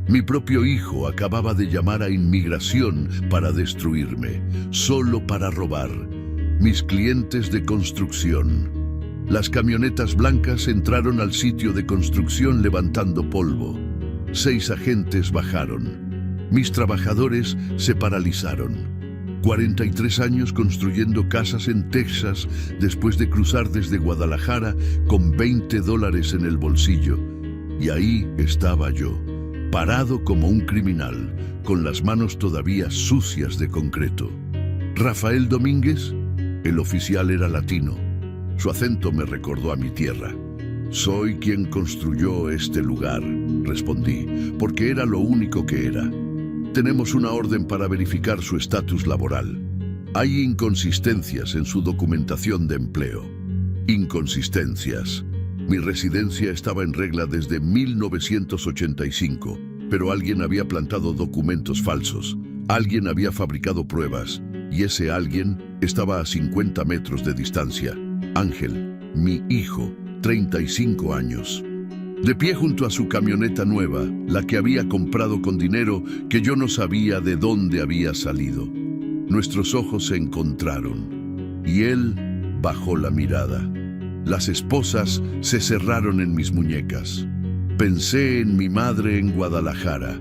Mi propio hijo acababa de llamar a inmigración para destruirme, solo para robar. Mis clientes de construcción. Las camionetas blancas entraron al sitio de construcción levantando polvo. 6 agentes bajaron. Mis trabajadores se paralizaron. 43 años construyendo casas en Texas después de cruzar desde Guadalajara con $20 en el bolsillo. Y ahí estaba yo, parado como un criminal, con las manos todavía sucias de concreto. Rafael Domínguez, el oficial era latino. Su acento me recordó a mi tierra. Soy quien construyó este lugar, respondí, porque era lo único que era. Tenemos una orden para verificar su estatus laboral. Hay inconsistencias en su documentación de empleo. Inconsistencias. Mi residencia estaba en regla desde 1985, pero alguien había plantado documentos falsos. Alguien había fabricado pruebas, y ese alguien estaba a 50 metros de distancia. Ángel, mi hijo, 35 años. De pie junto a su camioneta nueva, la que había comprado con dinero que yo no sabía de dónde había salido. Nuestros ojos se encontraron, y él bajó la mirada. Las esposas se cerraron en mis muñecas. Pensé en mi madre en Guadalajara,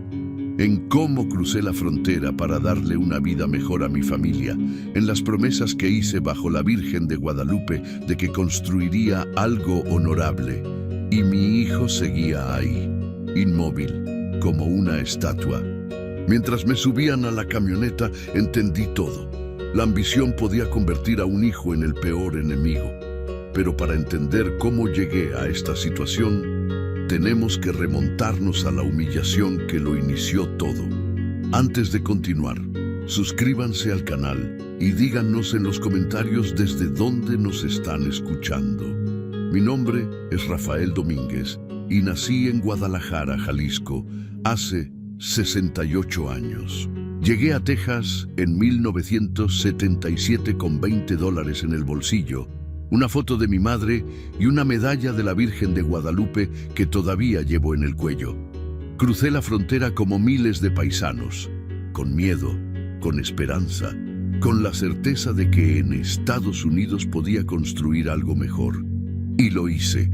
en cómo crucé la frontera para darle una vida mejor a mi familia, en las promesas que hice bajo la Virgen de Guadalupe de que construiría algo honorable. Y mi hijo seguía ahí, inmóvil, como una estatua. Mientras me subían a la camioneta, entendí todo. La ambición podía convertir a un hijo en el peor enemigo. Pero para entender cómo llegué a esta situación, tenemos que remontarnos a la humillación que lo inició todo. Antes de continuar, suscríbanse al canal y díganos en los comentarios desde dónde nos están escuchando. Mi nombre es Rafael Domínguez y nací en Guadalajara, Jalisco, hace 68 años. Llegué a Texas en 1977 con $20 en el bolsillo, una foto de mi madre y una medalla de la Virgen de Guadalupe que todavía llevo en el cuello. Crucé la frontera como miles de paisanos, con miedo, con esperanza, con la certeza de que en Estados Unidos podía construir algo mejor. Y lo hice.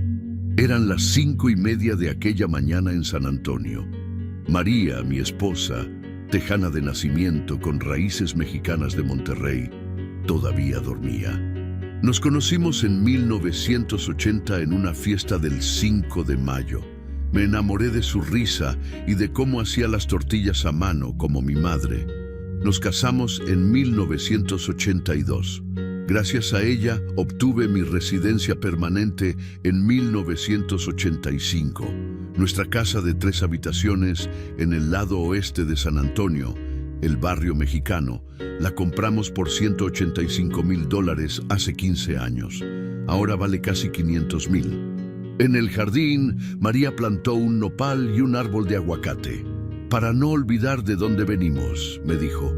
Eran las 5:30 de aquella mañana en San Antonio. María, mi esposa, tejana de nacimiento con raíces mexicanas de Monterrey, todavía dormía. Nos conocimos en 1980 en una fiesta del 5 de mayo. Me enamoré de su risa y de cómo hacía las tortillas a mano como mi madre. Nos casamos en 1982. Gracias a ella obtuve mi residencia permanente en 1985. Nuestra casa de 3 habitaciones en el lado oeste de San Antonio, el barrio mexicano, la compramos por $185,000 hace 15 años. Ahora vale casi $500,000. En el jardín, María plantó un nopal y un árbol de aguacate. Para no olvidar de dónde venimos, me dijo.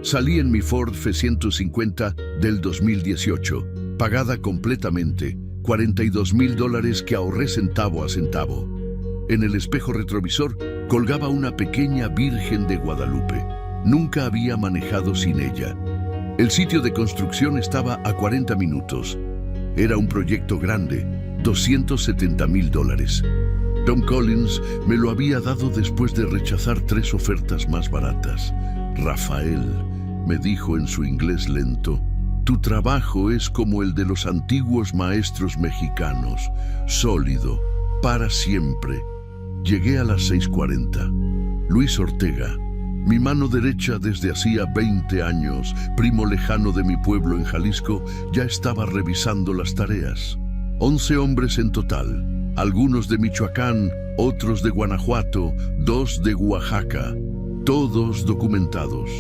Salí en mi Ford F-150 del 2018, pagada completamente, $42,000 que ahorré centavo a centavo. En el espejo retrovisor colgaba una pequeña Virgen de Guadalupe. Nunca había manejado sin ella. El sitio de construcción estaba a 40 minutos. Era un proyecto grande, $270,000. Tom Collins me lo había dado después de rechazar 3 ofertas más baratas. Rafael, me dijo en su inglés lento, tu trabajo es como el de los antiguos maestros mexicanos, sólido, para siempre. Llegué a las 6:40. Luis Ortega, mi mano derecha desde hacía 20 años, primo lejano de mi pueblo en Jalisco, ya estaba revisando las tareas. 11 hombres en total, algunos de Michoacán, otros de Guanajuato, 2 de Oaxaca, todos documentados,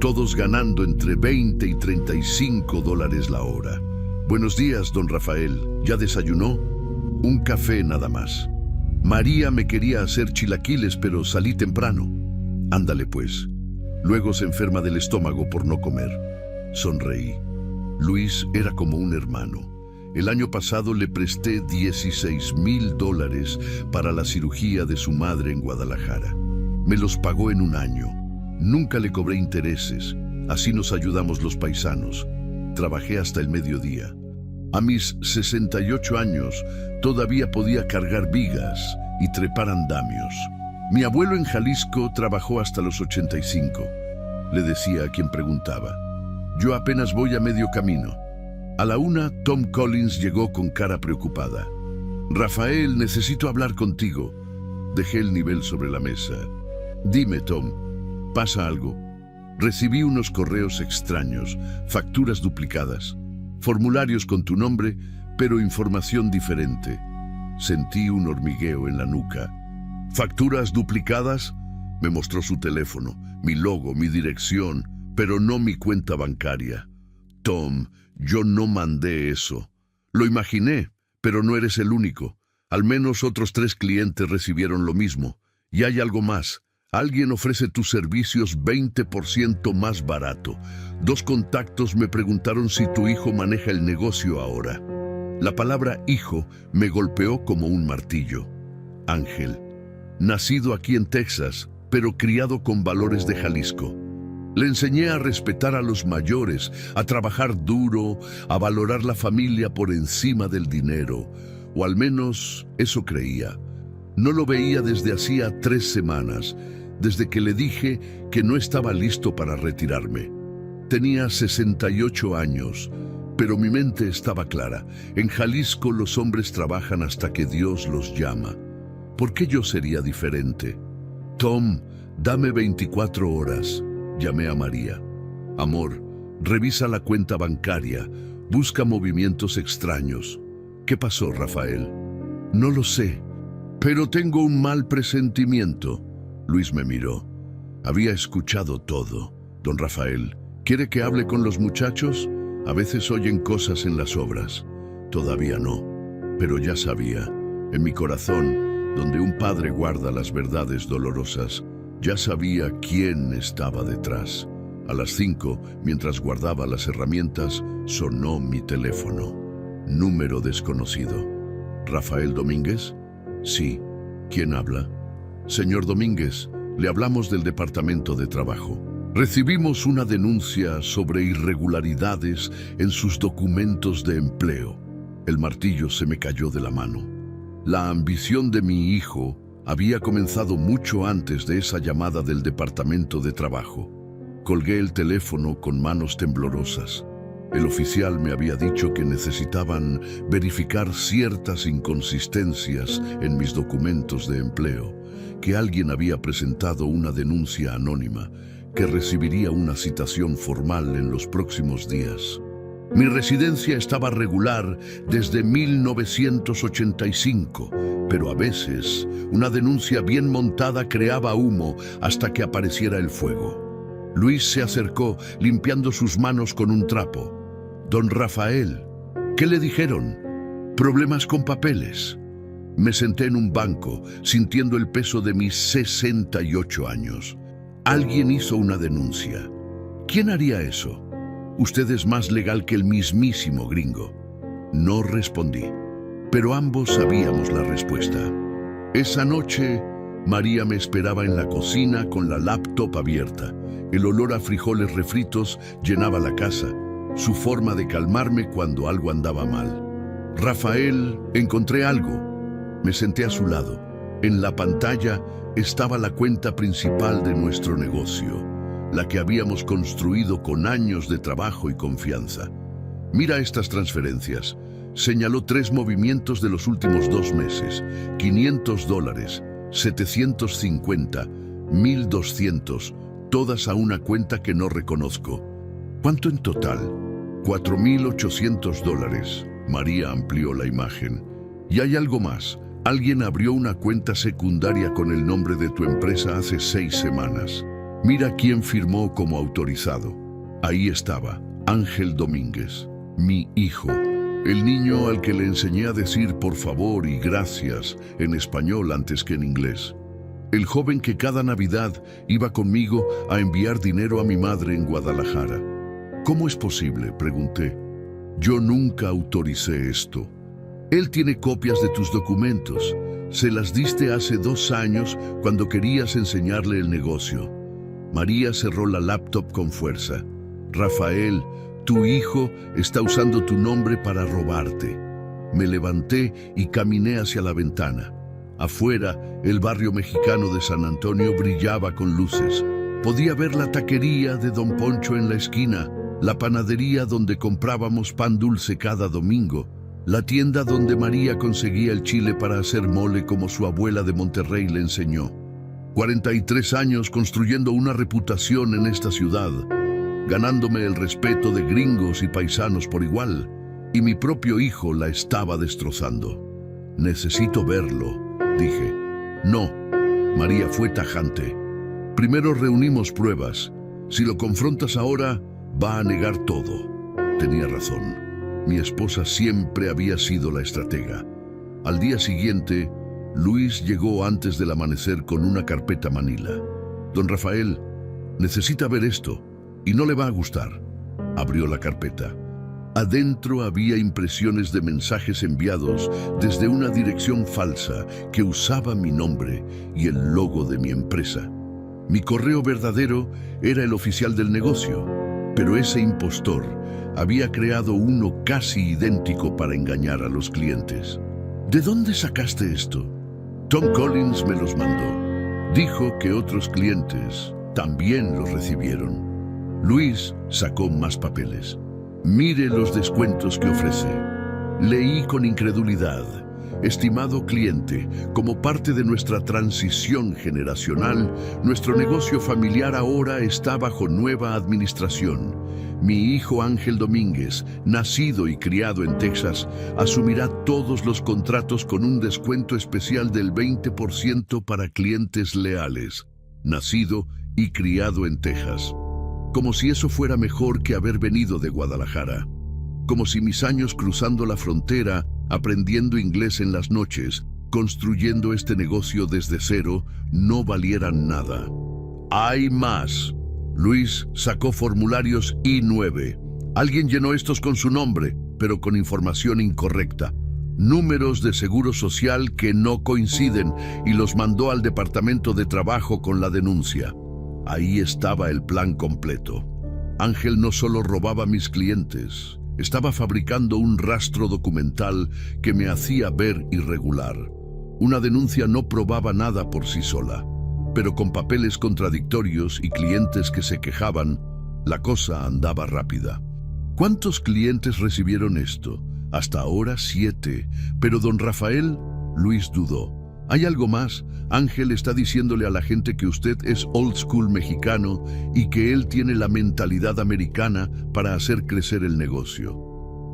todos ganando entre $20 y $35 la hora. Buenos días, don Rafael, ¿ya desayunó? Un café nada más. María me quería hacer chilaquiles, pero salí temprano. Ándale pues. Luego se enferma del estómago por no comer. Sonreí. Luis era como un hermano. El año pasado le presté $16,000 para la cirugía de su madre en Guadalajara. Me los pagó en un año. Nunca le cobré intereses. Así nos ayudamos los paisanos. Trabajé hasta el mediodía. A mis 68 años todavía podía cargar vigas y trepar andamios. Mi abuelo en Jalisco trabajó hasta los 85. Le decía a quien preguntaba: yo apenas voy a medio camino. A la 1, Tom Collins llegó con cara preocupada. Rafael, necesito hablar contigo. Dejé el nivel sobre la mesa. Dime, Tom, ¿pasa algo? Recibí unos correos extraños, facturas duplicadas, formularios con tu nombre, pero información diferente. Sentí un hormigueo en la nuca. ¿Facturas duplicadas? Me mostró su teléfono, mi logo, mi dirección, pero no mi cuenta bancaria. Tom, yo no mandé eso. Lo imaginé, pero no eres el único. Al menos otros 3 clientes recibieron lo mismo. Y hay algo más. Alguien ofrece tus servicios 20% más barato. 2 contactos me preguntaron si tu hijo maneja el negocio ahora. La palabra hijo me golpeó como un martillo. Ángel, nacido aquí en Texas, pero criado con valores de Jalisco. Le enseñé a respetar a los mayores, a trabajar duro, a valorar la familia por encima del dinero. O al menos eso creía. No lo veía desde hacía 3 semanas, desde que le dije que no estaba listo para retirarme. Tenía 68 años, pero mi mente estaba clara. En Jalisco los hombres trabajan hasta que Dios los llama. ¿Por qué yo sería diferente? Tom, dame 24 horas. Llamé a María. Amor, revisa la cuenta bancaria. Busca movimientos extraños. ¿Qué pasó, Rafael? No lo sé, pero tengo un mal presentimiento. Luis me miró. Había escuchado todo. Don Rafael, ¿quiere que hable con los muchachos? A veces oyen cosas en las obras. Todavía no, pero ya sabía. En mi corazón, donde un padre guarda las verdades dolorosas, ya sabía quién estaba detrás. A las 5, mientras guardaba las herramientas, sonó mi teléfono. Número desconocido. ¿Rafael Domínguez? Sí. ¿Quién habla? Señor Domínguez, le hablamos del Departamento de Trabajo. Recibimos una denuncia sobre irregularidades en sus documentos de empleo. El martillo se me cayó de la mano. La ambición de mi hijo había comenzado mucho antes de esa llamada del Departamento de Trabajo. Colgué el teléfono con manos temblorosas. El oficial me había dicho que necesitaban verificar ciertas inconsistencias en mis documentos de empleo, que alguien había presentado una denuncia anónima, que recibiría una citación formal en los próximos días. Mi residencia estaba regular desde 1985, pero a veces una denuncia bien montada creaba humo hasta que apareciera el fuego. Luis se acercó, limpiando sus manos con un trapo. Don Rafael, ¿qué le dijeron? ¿Problemas con papeles? Me senté en un banco, sintiendo el peso de mis 68 años. Alguien hizo una denuncia. ¿Quién haría eso? Usted es más legal que el mismísimo gringo. No respondí, pero ambos sabíamos la respuesta. Esa noche, María me esperaba en la cocina con la laptop abierta. El olor a frijoles refritos llenaba la casa, su forma de calmarme cuando algo andaba mal. Rafael, encontré algo. Me senté a su lado. En la pantalla estaba la cuenta principal de nuestro negocio, la que habíamos construido con años de trabajo y confianza. Mira estas transferencias. Señaló 3 movimientos de los últimos 2 meses. $500, 750, 1,200, todas a una cuenta que no reconozco. ¿Cuánto en total? $4,800. María amplió la imagen. Y hay algo más. Alguien abrió una cuenta secundaria con el nombre de tu empresa hace 6 semanas. Mira quién firmó como autorizado. Ahí estaba, Ángel Domínguez, mi hijo. El niño al que le enseñé a decir por favor y gracias en español antes que en inglés. El joven que cada Navidad iba conmigo a enviar dinero a mi madre en Guadalajara. ¿Cómo es posible?, pregunté. Yo nunca autoricé esto. Él tiene copias de tus documentos. Se las diste hace 2 años cuando querías enseñarle el negocio. María cerró la laptop con fuerza. Rafael, tu hijo está usando tu nombre para robarte. Me levanté y caminé hacia la ventana. Afuera, el barrio mexicano de San Antonio brillaba con luces. Podía ver la taquería de Don Poncho en la esquina, la panadería donde comprábamos pan dulce cada domingo, la tienda donde María conseguía el chile para hacer mole como su abuela de Monterrey le enseñó. 43 años construyendo una reputación en esta ciudad, ganándome el respeto de gringos y paisanos por igual, y mi propio hijo la estaba destrozando. Necesito verlo, dije. No, María fue tajante. Primero reunimos pruebas. Si lo confrontas ahora, va a negar todo. Tenía razón. Mi esposa siempre había sido la estratega. Al día siguiente, Luis llegó antes del amanecer con una carpeta manila. Don Rafael, necesita ver esto, y no le va a gustar. Abrió la carpeta. Adentro había impresiones de mensajes enviados desde una dirección falsa que usaba mi nombre y el logo de mi empresa. Mi correo verdadero era el oficial del negocio, pero ese impostor había creado uno casi idéntico para engañar a los clientes. ¿De dónde sacaste esto? Tom Collins me los mandó. Dijo que otros clientes también los recibieron. Luis sacó más papeles. Mire los descuentos que ofrece. Leí con incredulidad. Estimado cliente, como parte de nuestra transición generacional, nuestro negocio familiar ahora está bajo nueva administración. Mi hijo Ángel Domínguez, nacido y criado en Texas, asumirá todos los contratos con un descuento especial del 20% para clientes leales. Nacido y criado en Texas. Como si eso fuera mejor que haber venido de Guadalajara. Como si mis años cruzando la frontera, aprendiendo inglés en las noches, construyendo este negocio desde cero, no valieran nada. Hay más. Luis sacó formularios I-9. Alguien llenó estos con su nombre, pero con información incorrecta. Números de seguro social que no coinciden y los mandó al Departamento de Trabajo con la denuncia. Ahí estaba el plan completo. Ángel no solo robaba a mis clientes, estaba fabricando un rastro documental que me hacía ver irregular. Una denuncia no probaba nada por sí sola, pero con papeles contradictorios y clientes que se quejaban, la cosa andaba rápida. ¿Cuántos clientes recibieron esto? Hasta ahora 7, pero don Rafael, Luis dudó. ¿Hay algo más? Ángel está diciéndole a la gente que usted es old school mexicano y que él tiene la mentalidad americana para hacer crecer el negocio.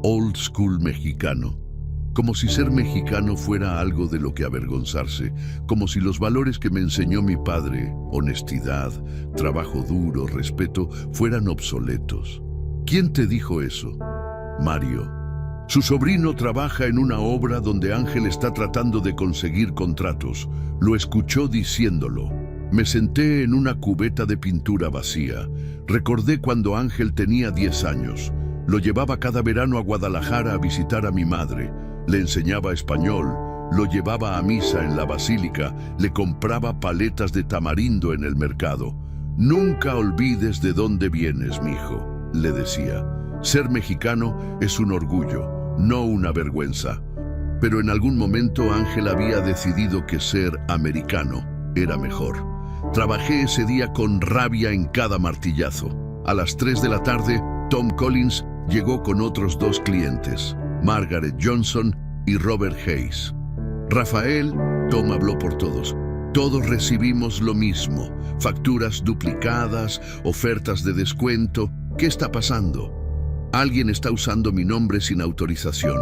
Old school mexicano. Como si ser mexicano fuera algo de lo que avergonzarse, como si los valores que me enseñó mi padre, honestidad, trabajo duro, respeto, fueran obsoletos. ¿Quién te dijo eso? Mario. Su sobrino trabaja en una obra donde Ángel está tratando de conseguir contratos. Lo escuchó diciéndolo. Me senté en una cubeta de pintura vacía. Recordé cuando Ángel tenía 10 años. Lo llevaba cada verano a Guadalajara a visitar a mi madre. Le enseñaba español. Lo llevaba a misa en la basílica. Le compraba paletas de tamarindo en el mercado. Nunca olvides de dónde vienes, mijo, le decía. Ser mexicano es un orgullo, no una vergüenza. Pero en algún momento Ángel había decidido que ser americano era mejor. Trabajé ese día con rabia en cada martillazo. A las 3 de la tarde, Tom Collins llegó con otros 2 clientes, Margaret Johnson y Robert Hayes. Rafael, Tom habló por todos. Todos recibimos lo mismo, facturas duplicadas, ofertas de descuento. ¿Qué está pasando? Alguien está usando mi nombre sin autorización.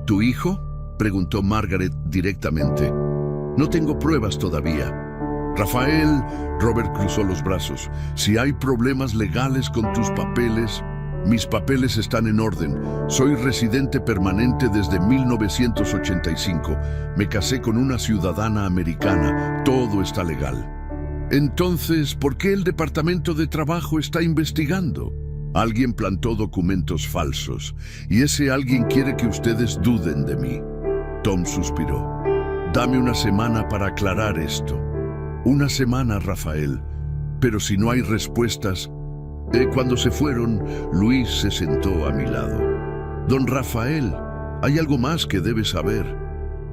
¿Tu hijo?, preguntó Margaret directamente. No tengo pruebas todavía. Rafael, Robert cruzó los brazos. Si hay problemas legales con tus papeles, mis papeles están en orden. Soy residente permanente desde 1985. Me casé con una ciudadana americana. Todo está legal. Entonces, ¿por qué el Departamento de Trabajo está investigando? Alguien plantó documentos falsos, y ese alguien quiere que ustedes duden de mí. Tom suspiró. Dame una semana para aclarar esto. Una semana, Rafael. Pero si no hay respuestas... Cuando se fueron, Luis se sentó a mi lado. Don Rafael, hay algo más que debe saber.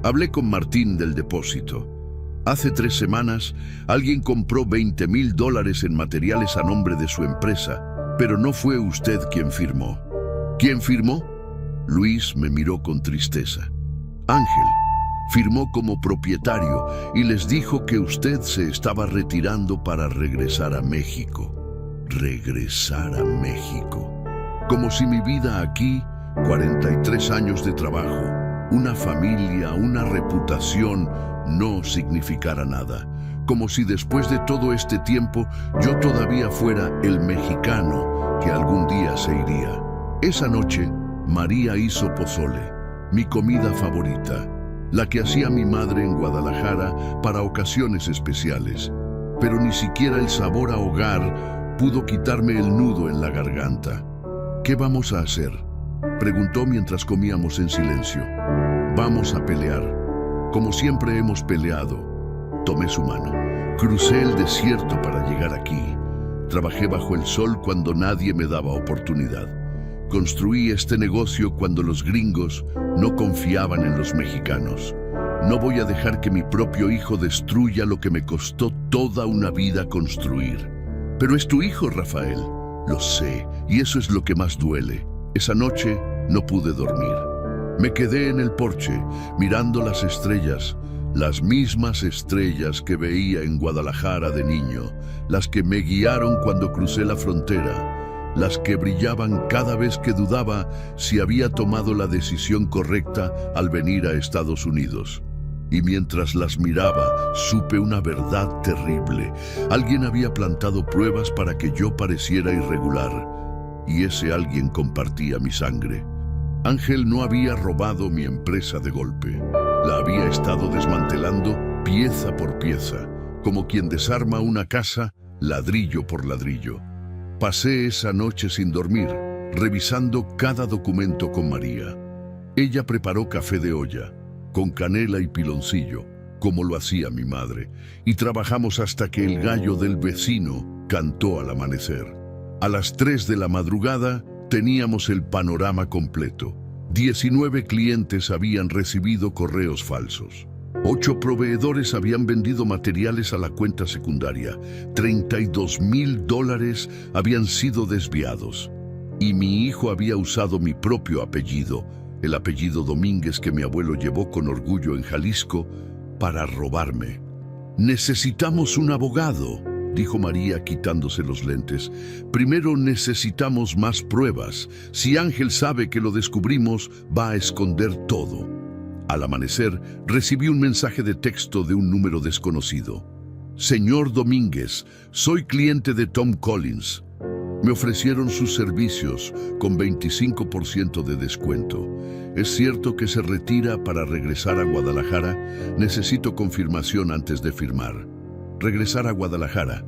Hablé con Martín del depósito. Hace 3 semanas, alguien compró $20,000 en materiales a nombre de su empresa, pero no fue usted quien firmó. ¿Quién firmó? Luis me miró con tristeza. Ángel firmó como propietario y les dijo que usted se estaba retirando para regresar a México. Regresar a México. Como si mi vida aquí, 43 años de trabajo, una familia, una reputación, no significara nada. Como si después de todo este tiempo yo todavía fuera el mexicano que algún día se iría. Esa noche, María hizo pozole, mi comida favorita, la que hacía mi madre en Guadalajara para ocasiones especiales. Pero ni siquiera el sabor a hogar pudo quitarme el nudo en la garganta. ¿Qué vamos a hacer?, preguntó mientras comíamos en silencio. Vamos a pelear, como siempre hemos peleado. Tomé su mano. Crucé el desierto para llegar aquí. Trabajé bajo el sol cuando nadie me daba oportunidad. Construí este negocio cuando los gringos no confiaban en los mexicanos. No voy a dejar que mi propio hijo destruya lo que me costó toda una vida construir. Pero es tu hijo, Rafael. Lo sé, y eso es lo que más duele. Esa noche no pude dormir. Me quedé en el porche, mirando las estrellas, las mismas estrellas que veía en Guadalajara de niño, las que me guiaron cuando crucé la frontera, las que brillaban cada vez que dudaba si había tomado la decisión correcta al venir a Estados Unidos. Y mientras las miraba, supe una verdad terrible. Alguien había plantado pruebas para que yo pareciera irregular, y ese alguien compartía mi sangre. Ángel no había robado mi empresa de golpe. La había estado desmantelando pieza por pieza, como quien desarma una casa ladrillo por ladrillo. Pasé esa noche sin dormir, revisando cada documento con María. Ella preparó café de olla, con canela y piloncillo, como lo hacía mi madre, y trabajamos hasta que el gallo del vecino cantó al amanecer. A las 3 de la madrugada teníamos el panorama completo. 19 clientes habían recibido correos falsos. 8 proveedores habían vendido materiales a la cuenta secundaria. $32,000 habían sido desviados. Y mi hijo había usado mi propio apellido, el apellido Domínguez que mi abuelo llevó con orgullo en Jalisco, para robarme. Necesitamos un abogado, dijo María quitándose los lentes. Primero necesitamos más pruebas. Si Ángel sabe que lo descubrimos, va a esconder todo. Al amanecer, recibí un mensaje de texto de un número desconocido. Señor Domínguez, soy cliente de Tom Collins. Me ofrecieron sus servicios con 25% de descuento. ¿Es cierto que se retira para regresar a Guadalajara? Necesito confirmación antes de firmar. Regresar a Guadalajara.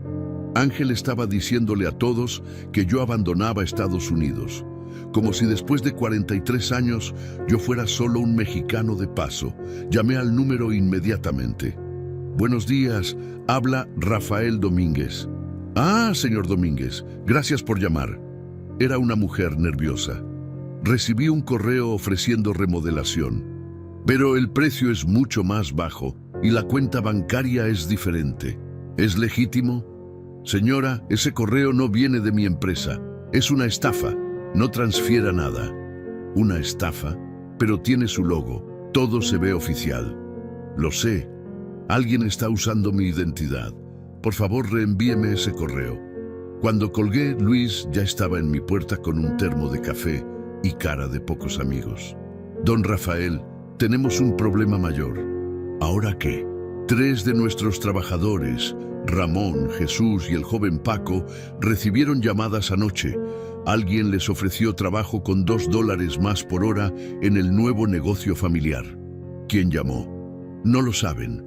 Ángel estaba diciéndole a todos que yo abandonaba Estados Unidos, como si después de 43 años yo fuera solo un mexicano de paso. Llamé al número inmediatamente. Buenos días, habla Rafael Domínguez. Ah, señor Domínguez, gracias por llamar. Era una mujer nerviosa. Recibí un correo ofreciendo remodelación, pero el precio es mucho más bajo y la cuenta bancaria es diferente. ¿Es legítimo? Señora, ese correo no viene de mi empresa. Es una estafa. No transfiera nada. Una estafa, pero tiene su logo. Todo se ve oficial. Lo sé. Alguien está usando mi identidad. Por favor, reenvíeme ese correo. Cuando colgué, Luis ya estaba en mi puerta con un termo de café y cara de pocos amigos. Don Rafael, tenemos un problema mayor. ¿Ahora qué? 3 de nuestros trabajadores, Ramón, Jesús y el joven Paco, recibieron llamadas anoche. Alguien les ofreció trabajo con $2 más por hora en el nuevo negocio familiar. ¿Quién llamó? No lo saben,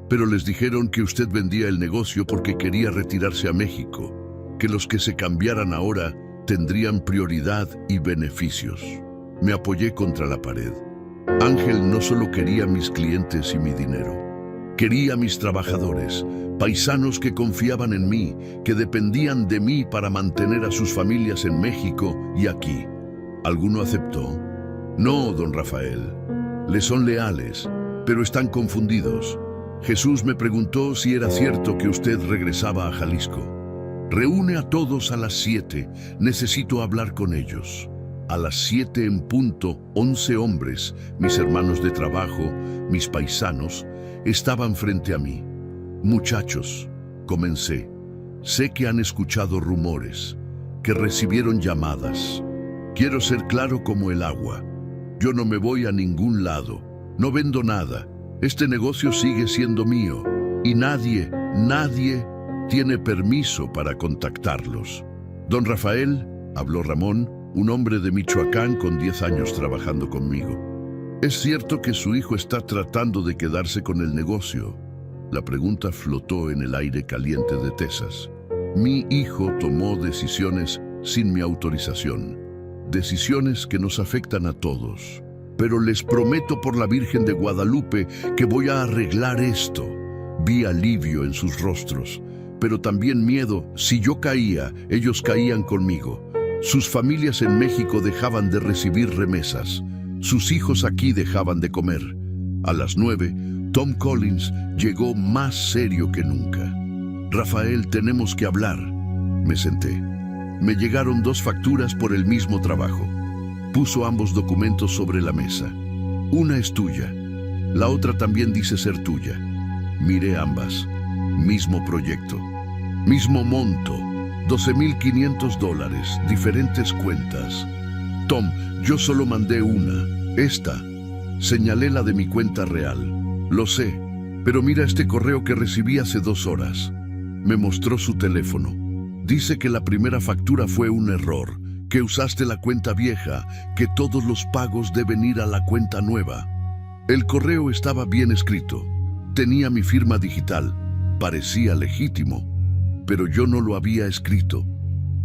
pero les dijeron que usted vendía el negocio porque quería retirarse a México, que los que se cambiaran ahora tendrían prioridad y beneficios. Me apoyé contra la pared. Ángel no solo quería mis clientes y mi dinero. Quería mis trabajadores, paisanos que confiaban en mí, que dependían de mí para mantener a sus familias en México y aquí. ¿Alguno aceptó? No, don Rafael. Les son leales, pero están confundidos. Jesús me preguntó si era cierto que usted regresaba a Jalisco. Reúne a todos a las 7. Necesito hablar con ellos. A las 7 en punto, 11 hombres, mis hermanos de trabajo, mis paisanos, estaban frente a mí. Muchachos, comencé. Sé que han escuchado rumores, que recibieron llamadas. Quiero ser claro como el agua. Yo no me voy a ningún lado. No vendo nada. Este negocio sigue siendo mío. Y nadie tiene permiso para contactarlos. Don Rafael, habló Ramón, un hombre de Michoacán con 10 años trabajando conmigo. ¿Es cierto que su hijo está tratando de quedarse con el negocio? La pregunta flotó en el aire caliente de Texas. Mi hijo tomó decisiones sin mi autorización. Decisiones que nos afectan a todos. Pero les prometo por la Virgen de Guadalupe que voy a arreglar esto. Vi alivio en sus rostros, pero también miedo. Si yo caía, ellos caían conmigo. Sus familias en México dejaban de recibir remesas. Sus hijos aquí dejaban de comer. A las 9, Tom Collins llegó más serio que nunca. Rafael, tenemos que hablar. Me senté. Me llegaron 2 facturas por el mismo trabajo. Puso ambos documentos sobre la mesa. Una es tuya. La otra también dice ser tuya. Miré ambas. Mismo proyecto. Mismo monto. $12,500, diferentes cuentas. Tom, yo solo mandé una, esta. Señalé la de mi cuenta real. Lo sé, pero mira este correo que recibí hace 2 horas. Me mostró su teléfono. Dice que la primera factura fue un error, que usaste la cuenta vieja, que todos los pagos deben ir a la cuenta nueva. El correo estaba bien escrito. Tenía mi firma digital. Parecía legítimo. Pero yo no lo había escrito.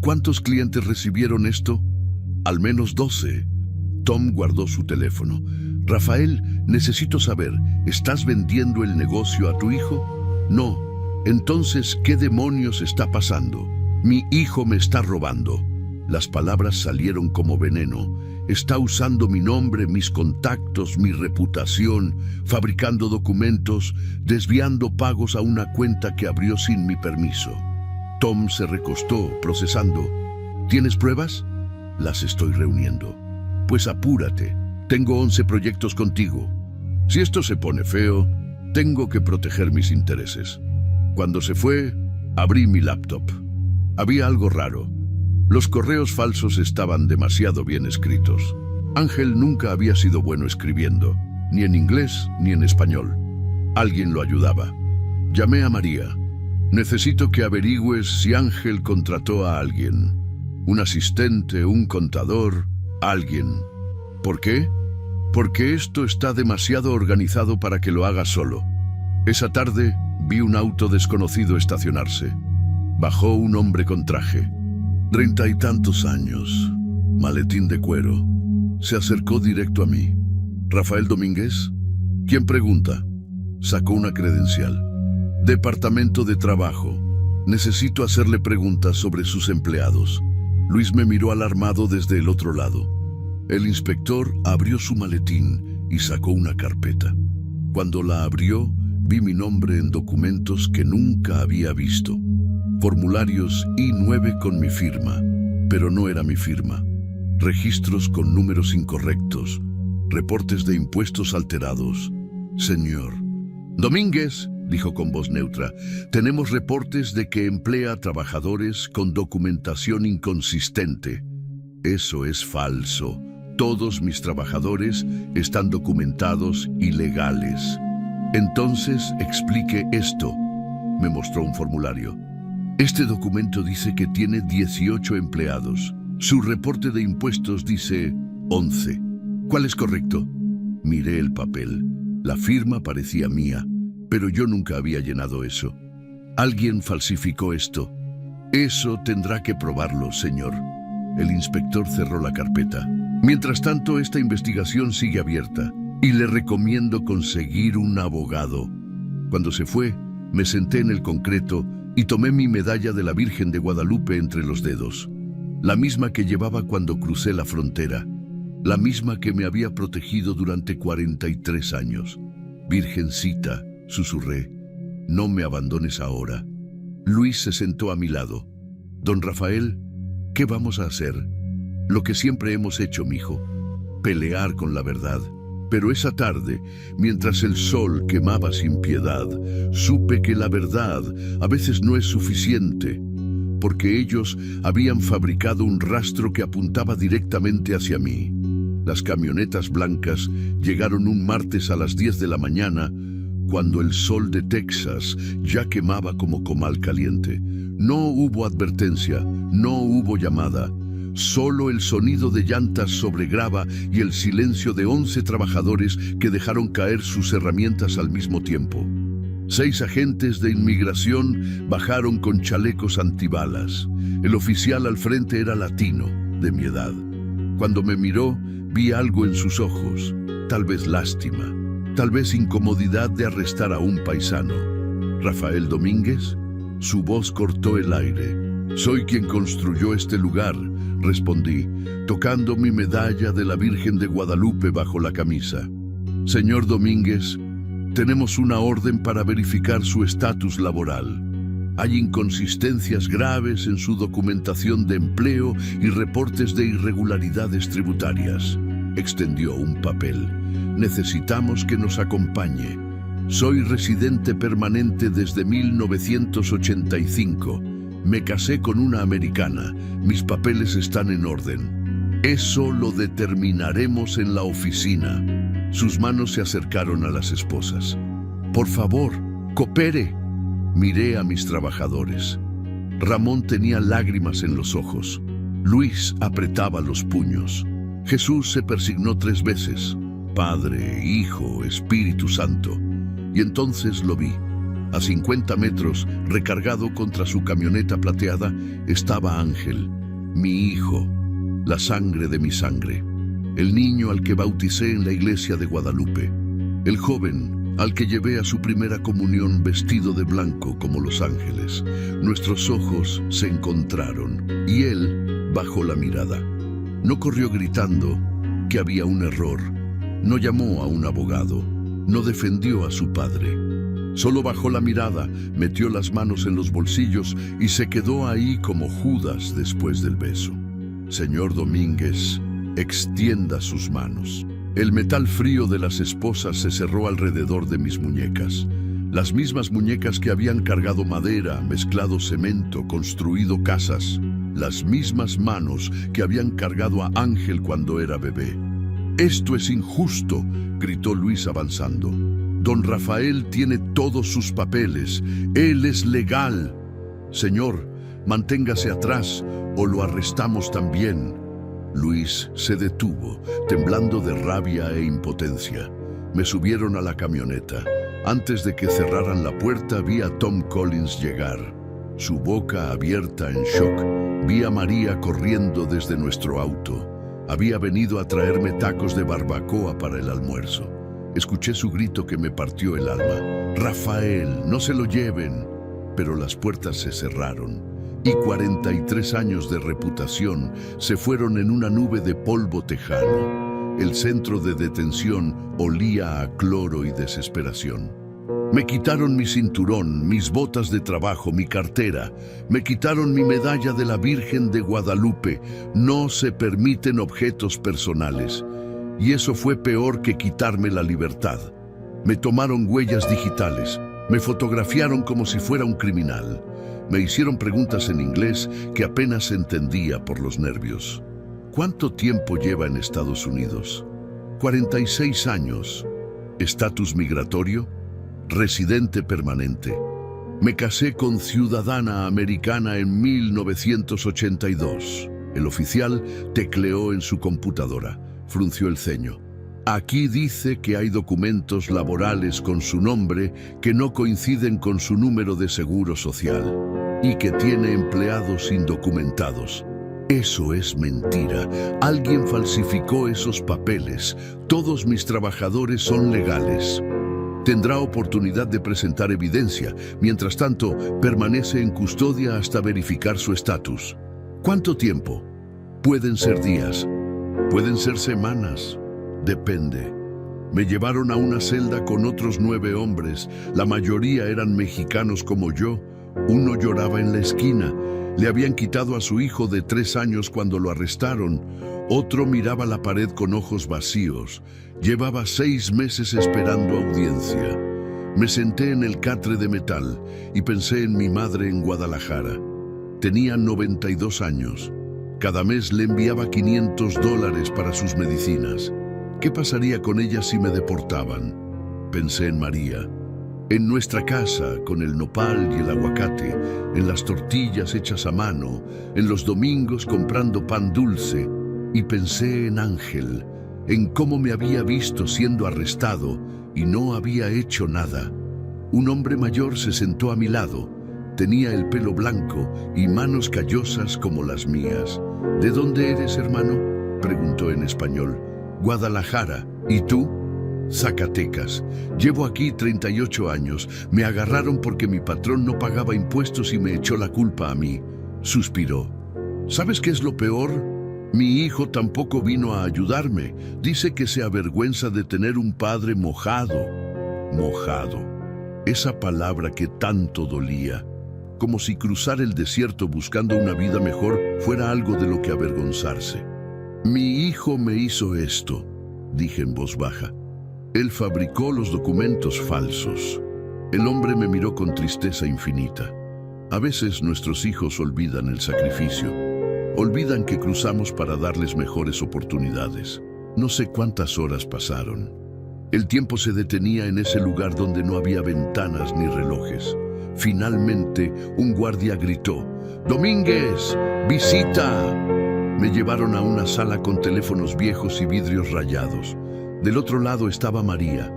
¿Cuántos clientes recibieron esto? Al menos 12. Tom guardó su teléfono. Rafael, necesito saber, ¿estás vendiendo el negocio a tu hijo? No. Entonces, ¿qué demonios está pasando? Mi hijo me está robando. Las palabras salieron como veneno. Está usando mi nombre, mis contactos, mi reputación, fabricando documentos, desviando pagos a una cuenta que abrió sin mi permiso. Tom se recostó, procesando. ¿Tienes pruebas? Las estoy reuniendo. Pues apúrate. Tengo 11 proyectos contigo. Si esto se pone feo, tengo que proteger mis intereses. Cuando se fue, abrí mi laptop. Había algo raro. Los correos falsos estaban demasiado bien escritos. Ángel nunca había sido bueno escribiendo, ni en inglés ni en español. Alguien lo ayudaba. Llamé a María. Necesito que averigües si Ángel contrató a alguien. Un asistente, un contador, alguien. ¿Por qué? Porque esto está demasiado organizado para que lo haga solo. Esa tarde vi un auto desconocido estacionarse. Bajó un hombre con traje. 30 y tantos años, maletín de cuero. Se acercó directo a mí. ¿Rafael Domínguez? ¿Quién pregunta? Sacó una credencial. Departamento de Trabajo. Necesito hacerle preguntas sobre sus empleados. Luis me miró alarmado desde el otro lado. El inspector abrió su maletín y sacó una carpeta. Cuando la abrió, vi mi nombre en documentos que nunca había visto. Formularios I-9 con mi firma, pero no era mi firma. Registros con números incorrectos. Reportes de impuestos alterados. Señor Domínguez, dijo con voz neutra, tenemos reportes de que emplea trabajadores con documentación inconsistente. Eso es falso. Todos mis trabajadores están documentados y legales. Entonces explique esto. Me mostró un formulario. Este documento dice que tiene 18 empleados. Su reporte de impuestos dice 11. ¿Cuál es correcto? Miré el papel. La firma parecía mía, pero yo nunca había llenado eso. Alguien falsificó esto. Eso tendrá que probarlo, señor. El inspector cerró la carpeta. Mientras tanto, esta investigación sigue abierta. y le recomiendo conseguir un abogado. Cuando se fue, me senté en el concreto y tomé mi medalla de la Virgen de Guadalupe entre los dedos, la misma que llevaba cuando crucé la frontera, la misma que me había protegido durante 43 años. Virgencita, susurré, no me abandones ahora. Luis se sentó a mi lado. Don Rafael, ¿qué vamos a hacer? Lo que siempre hemos hecho, mijo, pelear con la verdad. Pero esa tarde, mientras el sol quemaba sin piedad, supe que la verdad a veces no es suficiente, porque ellos habían fabricado un rastro que apuntaba directamente hacia mí. Las camionetas blancas llegaron un martes a las 10 de la mañana, cuando el sol de Texas ya quemaba como comal caliente. No hubo advertencia, no hubo llamada, solo el sonido de llantas sobre grava y el silencio de 11 trabajadores que dejaron caer sus herramientas al mismo tiempo. 6 agentes de inmigración bajaron con chalecos antibalas. El oficial al frente era latino, de mi edad. Cuando me miró, vi algo en sus ojos, tal vez lástima, tal vez incomodidad de arrestar a un paisano. ¿Rafael Domínguez? Su voz cortó el aire. Soy quien construyó este lugar, respondí, tocando mi medalla de la Virgen de Guadalupe bajo la camisa. Señor Domínguez, tenemos una orden para verificar su estatus laboral. Hay inconsistencias graves en su documentación de empleo y reportes de irregularidades tributarias. Extendió un papel. Necesitamos que nos acompañe. Soy residente permanente desde 1985. Me casé con una americana. Mis papeles están en orden. Eso lo determinaremos en la oficina. Sus manos se acercaron a las esposas. Por favor, coopere. Miré a mis trabajadores. Ramón tenía lágrimas en los ojos. Luis apretaba los puños. Jesús se persignó 3 veces. Padre, Hijo, Espíritu Santo. Y entonces lo vi. A 50 metros, recargado contra su camioneta plateada, estaba Ángel, mi hijo, la sangre de mi sangre. El niño al que bauticé en la iglesia de Guadalupe. El joven al que llevé a su primera comunión vestido de blanco como los ángeles. Nuestros ojos se encontraron y él bajó la mirada. No corrió gritando que había un error. No llamó a un abogado. No defendió a su padre. Solo bajó la mirada, metió las manos en los bolsillos y se quedó ahí como Judas después del beso. Señor Domínguez, extienda sus manos. El metal frío de las esposas se cerró alrededor de mis muñecas. Las mismas muñecas que habían cargado madera, mezclado cemento, construido casas. Las mismas manos que habían cargado a Ángel cuando era bebé. «Esto es injusto», gritó Luis avanzando. «Don Rafael tiene todos sus papeles. Él es legal. Señor, manténgase atrás o lo arrestamos también». Luis se detuvo, temblando de rabia e impotencia. Me subieron a la camioneta. Antes de que cerraran la puerta, vi a Tom Collins llegar. Su boca abierta en shock. Vi a María corriendo desde nuestro auto. Había venido a traerme tacos de barbacoa para el almuerzo. Escuché su grito que me partió el alma. «Rafael, no se lo lleven». Pero las puertas se cerraron y 43 años de reputación se fueron en una nube de polvo tejano. El centro de detención olía a cloro y desesperación. Me quitaron mi cinturón, mis botas de trabajo, mi cartera. Me quitaron mi medalla de la Virgen de Guadalupe. No se permiten objetos personales. Y eso fue peor que quitarme la libertad. Me tomaron huellas digitales. Me fotografiaron como si fuera un criminal. Me hicieron preguntas en inglés que apenas entendía por los nervios. ¿Cuánto tiempo lleva en Estados Unidos? 46 años. ¿Estatus migratorio? Residente permanente. Me casé con ciudadana americana en 1982. El oficial tecleó en su computadora. Frunció el ceño. Aquí dice que hay documentos laborales con su nombre que no coinciden con su número de seguro social y que tiene empleados indocumentados. Eso es mentira. Alguien falsificó esos papeles. Todos mis trabajadores son legales. Tendrá oportunidad de presentar evidencia. Mientras tanto, permanece en custodia hasta verificar su estatus. ¿Cuánto tiempo? Pueden ser días. Pueden ser semanas. Depende. Me llevaron a una celda con otros 9 hombres. La mayoría eran mexicanos como yo. Uno lloraba en la esquina. Le habían quitado a su hijo de 3 años cuando lo arrestaron. Otro miraba la pared con ojos vacíos. Llevaba 6 meses esperando audiencia. Me senté en el catre de metal y pensé en mi madre en Guadalajara. Tenía 92 años. Cada mes le enviaba $500 para sus medicinas. ¿Qué pasaría con ella si me deportaban? Pensé en María. En nuestra casa, con el nopal y el aguacate, en las tortillas hechas a mano, en los domingos comprando pan dulce, y pensé en Ángel, en cómo me había visto siendo arrestado y no había hecho nada. Un hombre mayor se sentó a mi lado. Tenía el pelo blanco y manos callosas como las mías. ¿De dónde eres, hermano?, preguntó en español. Guadalajara. ¿Y tú? Zacatecas. Llevo aquí 38 años. Me agarraron porque mi patrón no pagaba impuestos y me echó la culpa a mí. Suspiró. ¿Sabes qué es lo peor? Mi hijo tampoco vino a ayudarme. Dice que se avergüenza de tener un padre mojado. Mojado. Esa palabra que tanto dolía. Como si cruzar el desierto buscando una vida mejor fuera algo de lo que avergonzarse. Mi hijo me hizo esto, dije en voz baja. Él fabricó los documentos falsos. El hombre me miró con tristeza infinita. A veces nuestros hijos olvidan el sacrificio. Olvidan que cruzamos para darles mejores oportunidades. No sé cuántas horas pasaron. El tiempo se detenía en ese lugar donde no había ventanas ni relojes. Finalmente, un guardia gritó: ¡Domínguez! ¡Visita! Me llevaron a una sala con teléfonos viejos y vidrios rayados. Del otro lado estaba María,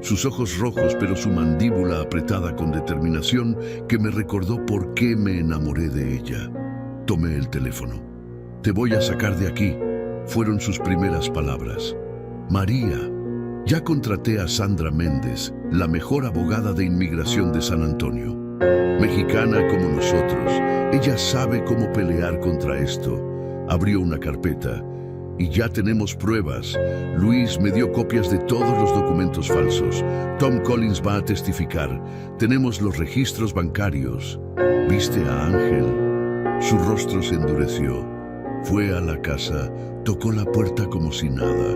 sus ojos rojos pero su mandíbula apretada con determinación que me recordó por qué me enamoré de ella. Tomé el teléfono. «Te voy a sacar de aquí», fueron sus primeras palabras. «María, ya contraté a Sandra Méndez, la mejor abogada de inmigración de San Antonio. Mexicana como nosotros, ella sabe cómo pelear contra esto». Abrió una carpeta. «Y ya tenemos pruebas. Luis me dio copias de todos los documentos falsos. Tom Collins va a testificar. Tenemos los registros bancarios». «¿Viste a Ángel?» Su rostro se endureció. Fue a la casa, tocó la puerta como si nada,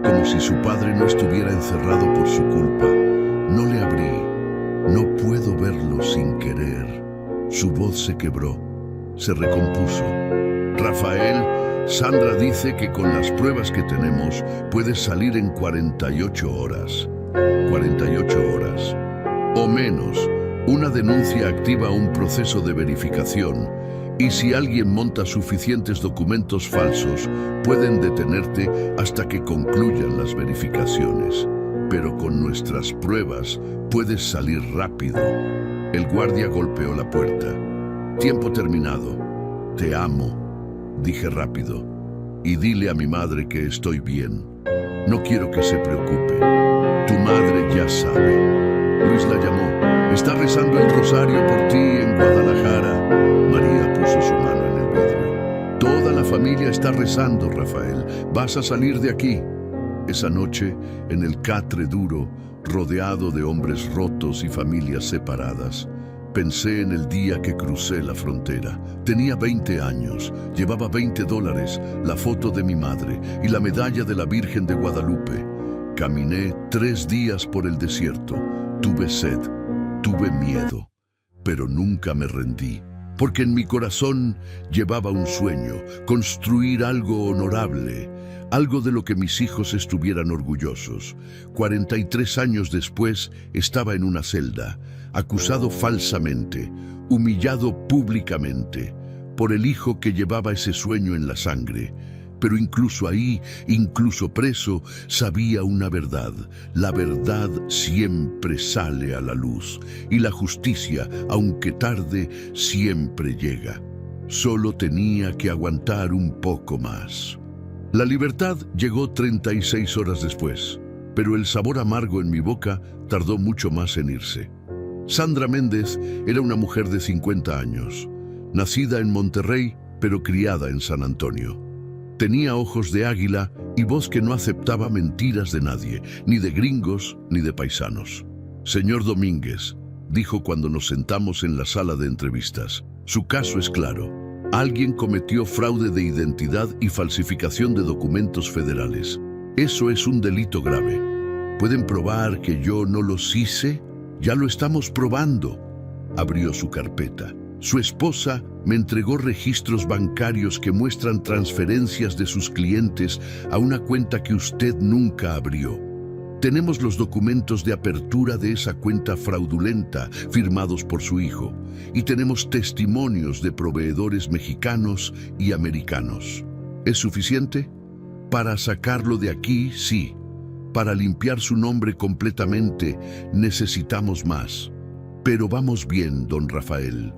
como si su padre no estuviera encerrado por su culpa. No le abrí. «No puedo verlo sin querer». Su voz se quebró. Se recompuso. «Rafael, Sandra dice que con las pruebas que tenemos puedes salir en 48 horas. 48 horas. O menos. Una denuncia activa un proceso de verificación. Y si alguien monta suficientes documentos falsos, pueden detenerte hasta que concluyan las verificaciones. Pero con nuestras pruebas puedes salir rápido». El guardia golpeó la puerta. «Tiempo terminado. Te amo», dije rápido. «Y dile a mi madre que estoy bien. No quiero que se preocupe. Tu madre ya sabe». Luis la llamó. «Está rezando el rosario por ti en Guadalajara». María puso su mano en el vidrio. «Toda la familia está rezando, Rafael. Vas a salir de aquí». Esa noche, en el catre duro, rodeado de hombres rotos y familias separadas, pensé en el día que crucé la frontera. Tenía 20 años, llevaba $20, la foto de mi madre y la medalla de la Virgen de Guadalupe. Caminé 3 días por el desierto. Tuve sed, tuve miedo, pero nunca me rendí. Porque en mi corazón llevaba un sueño, construir algo honorable, algo de lo que mis hijos estuvieran orgullosos. 43 años después estaba en una celda, acusado falsamente, humillado públicamente, por el hijo que llevaba ese sueño en la sangre. Pero incluso ahí, incluso preso, sabía una verdad. La verdad siempre sale a la luz, y la justicia, aunque tarde, siempre llega. Solo tenía que aguantar un poco más. La libertad llegó 36 horas después, pero el sabor amargo en mi boca tardó mucho más en irse. Sandra Méndez era una mujer de 50 años, nacida en Monterrey, pero criada en San Antonio. Tenía ojos de águila y voz que no aceptaba mentiras de nadie, ni de gringos ni de paisanos. «Señor Domínguez», dijo cuando nos sentamos en la sala de entrevistas, «su caso es claro. Alguien cometió fraude de identidad y falsificación de documentos federales. Eso es un delito grave. ¿Pueden probar que yo no los hice? Ya lo estamos probando». Abrió su carpeta. Su esposa me entregó registros bancarios que muestran transferencias de sus clientes a una cuenta que usted nunca abrió. Tenemos los documentos de apertura de esa cuenta fraudulenta firmados por su hijo y tenemos testimonios de proveedores mexicanos y americanos. ¿Es suficiente? Para sacarlo de aquí, sí. Para limpiar su nombre completamente necesitamos más. Pero vamos bien, don Rafael.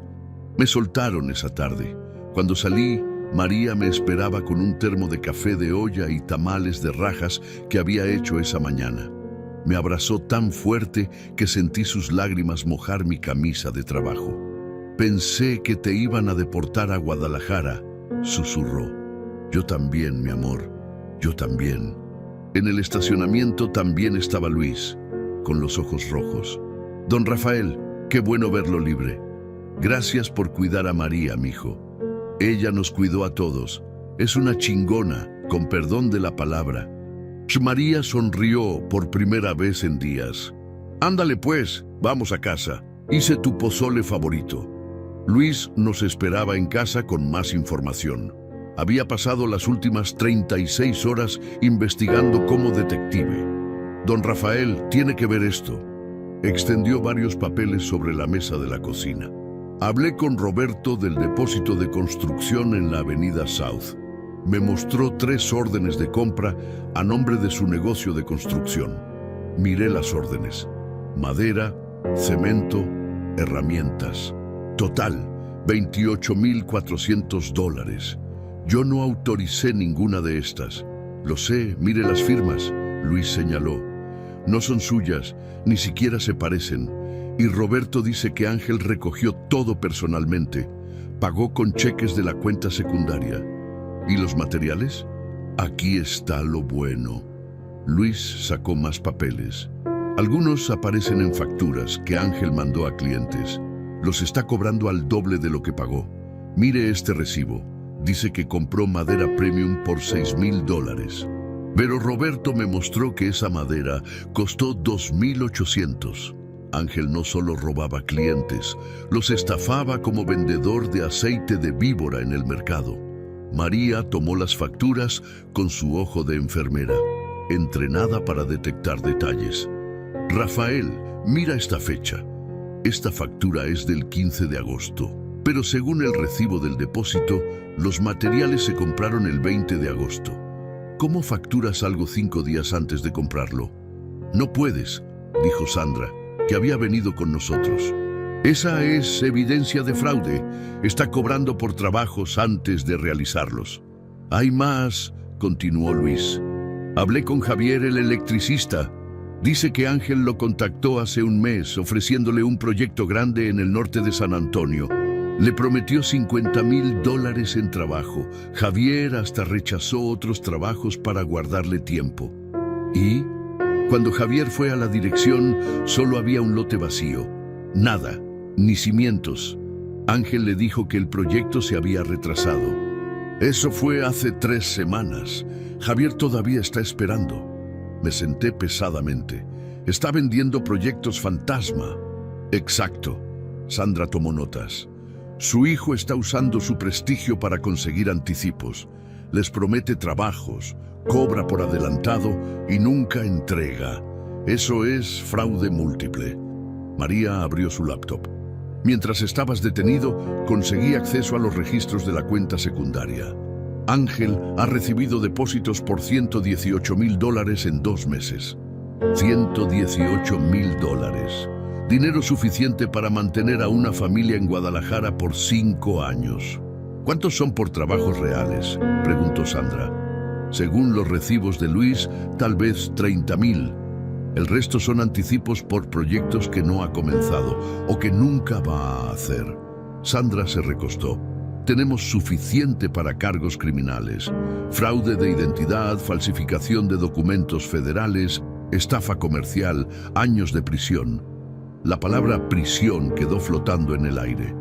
Me soltaron esa tarde. Cuando salí, María me esperaba con un termo de café de olla y tamales de rajas que había hecho esa mañana. Me abrazó tan fuerte que sentí sus lágrimas mojar mi camisa de trabajo. «Pensé que te iban a deportar a Guadalajara», susurró. «Yo también, mi amor, yo también». En el estacionamiento también estaba Luis, con los ojos rojos. «Don Rafael, qué bueno verlo libre. Gracias por cuidar a María, mijo. Ella nos cuidó a todos. Es una chingona, con perdón de la palabra». María sonrió por primera vez en días. «Ándale pues, vamos a casa. Hice tu pozole favorito». Luis nos esperaba en casa con más información. Había pasado las últimas 36 horas investigando como detective. «Don Rafael, tiene que ver esto». Extendió varios papeles sobre la mesa de la cocina. «Hablé con Roberto del depósito de construcción en la avenida South. Me mostró 3 órdenes de compra a nombre de su negocio de construcción. Miré las órdenes. Madera, cemento, herramientas. Total, $28,400. Yo no autoricé ninguna de estas. Lo sé, mire las firmas», Luis señaló. «No son suyas, ni siquiera se parecen. Y Roberto dice que Ángel recogió todo personalmente. Pagó con cheques de la cuenta secundaria. ¿Y los materiales? Aquí está lo bueno». Luis sacó más papeles. Algunos aparecen en facturas que Ángel mandó a clientes. Los está cobrando al doble de lo que pagó. Mire este recibo. Dice que compró madera premium por $6,000. Pero Roberto me mostró que esa madera costó $2,800. Ángel no solo robaba clientes, los estafaba como vendedor de aceite de víbora en el mercado. María tomó las facturas con su ojo de enfermera, entrenada para detectar detalles. «Rafael, mira esta fecha. Esta factura es del 15 de agosto, pero según el recibo del depósito, los materiales se compraron el 20 de agosto. ¿Cómo facturas algo 5 días antes de comprarlo?» «No puedes», dijo Sandra, que había venido con nosotros. «Esa es evidencia de fraude. Está cobrando por trabajos antes de realizarlos». «Hay más», continuó Luis. «Hablé con Javier, el electricista. Dice que Ángel lo contactó hace un mes ofreciéndole un proyecto grande en el norte de San Antonio. Le prometió $50,000 en trabajo. Javier hasta rechazó otros trabajos para guardarle tiempo. Y cuando Javier fue a la dirección, solo había un lote vacío. Nada, ni cimientos. Ángel le dijo que el proyecto se había retrasado. Eso fue hace 3 semanas. Javier todavía está esperando». Me senté pesadamente. «Está vendiendo proyectos fantasma». «Exacto». Sandra tomó notas. «Su hijo está usando su prestigio para conseguir anticipos. Les promete trabajos, cobra por adelantado y nunca entrega. Eso es fraude múltiple». María abrió su laptop. «Mientras estabas detenido, conseguí acceso a los registros de la cuenta secundaria. Ángel ha recibido depósitos por $118,000 en 2 meses. $118,000. Dinero suficiente para mantener a una familia en Guadalajara por 5 años. ¿Cuántos son por trabajos reales?, preguntó Sandra. Según los recibos de Luis, tal vez 30.000. El resto son anticipos por proyectos que no ha comenzado o que nunca va a hacer. Sandra se recostó. Tenemos suficiente para cargos criminales: fraude de identidad, falsificación de documentos federales, estafa comercial, años de prisión. La palabra prisión quedó flotando en el aire.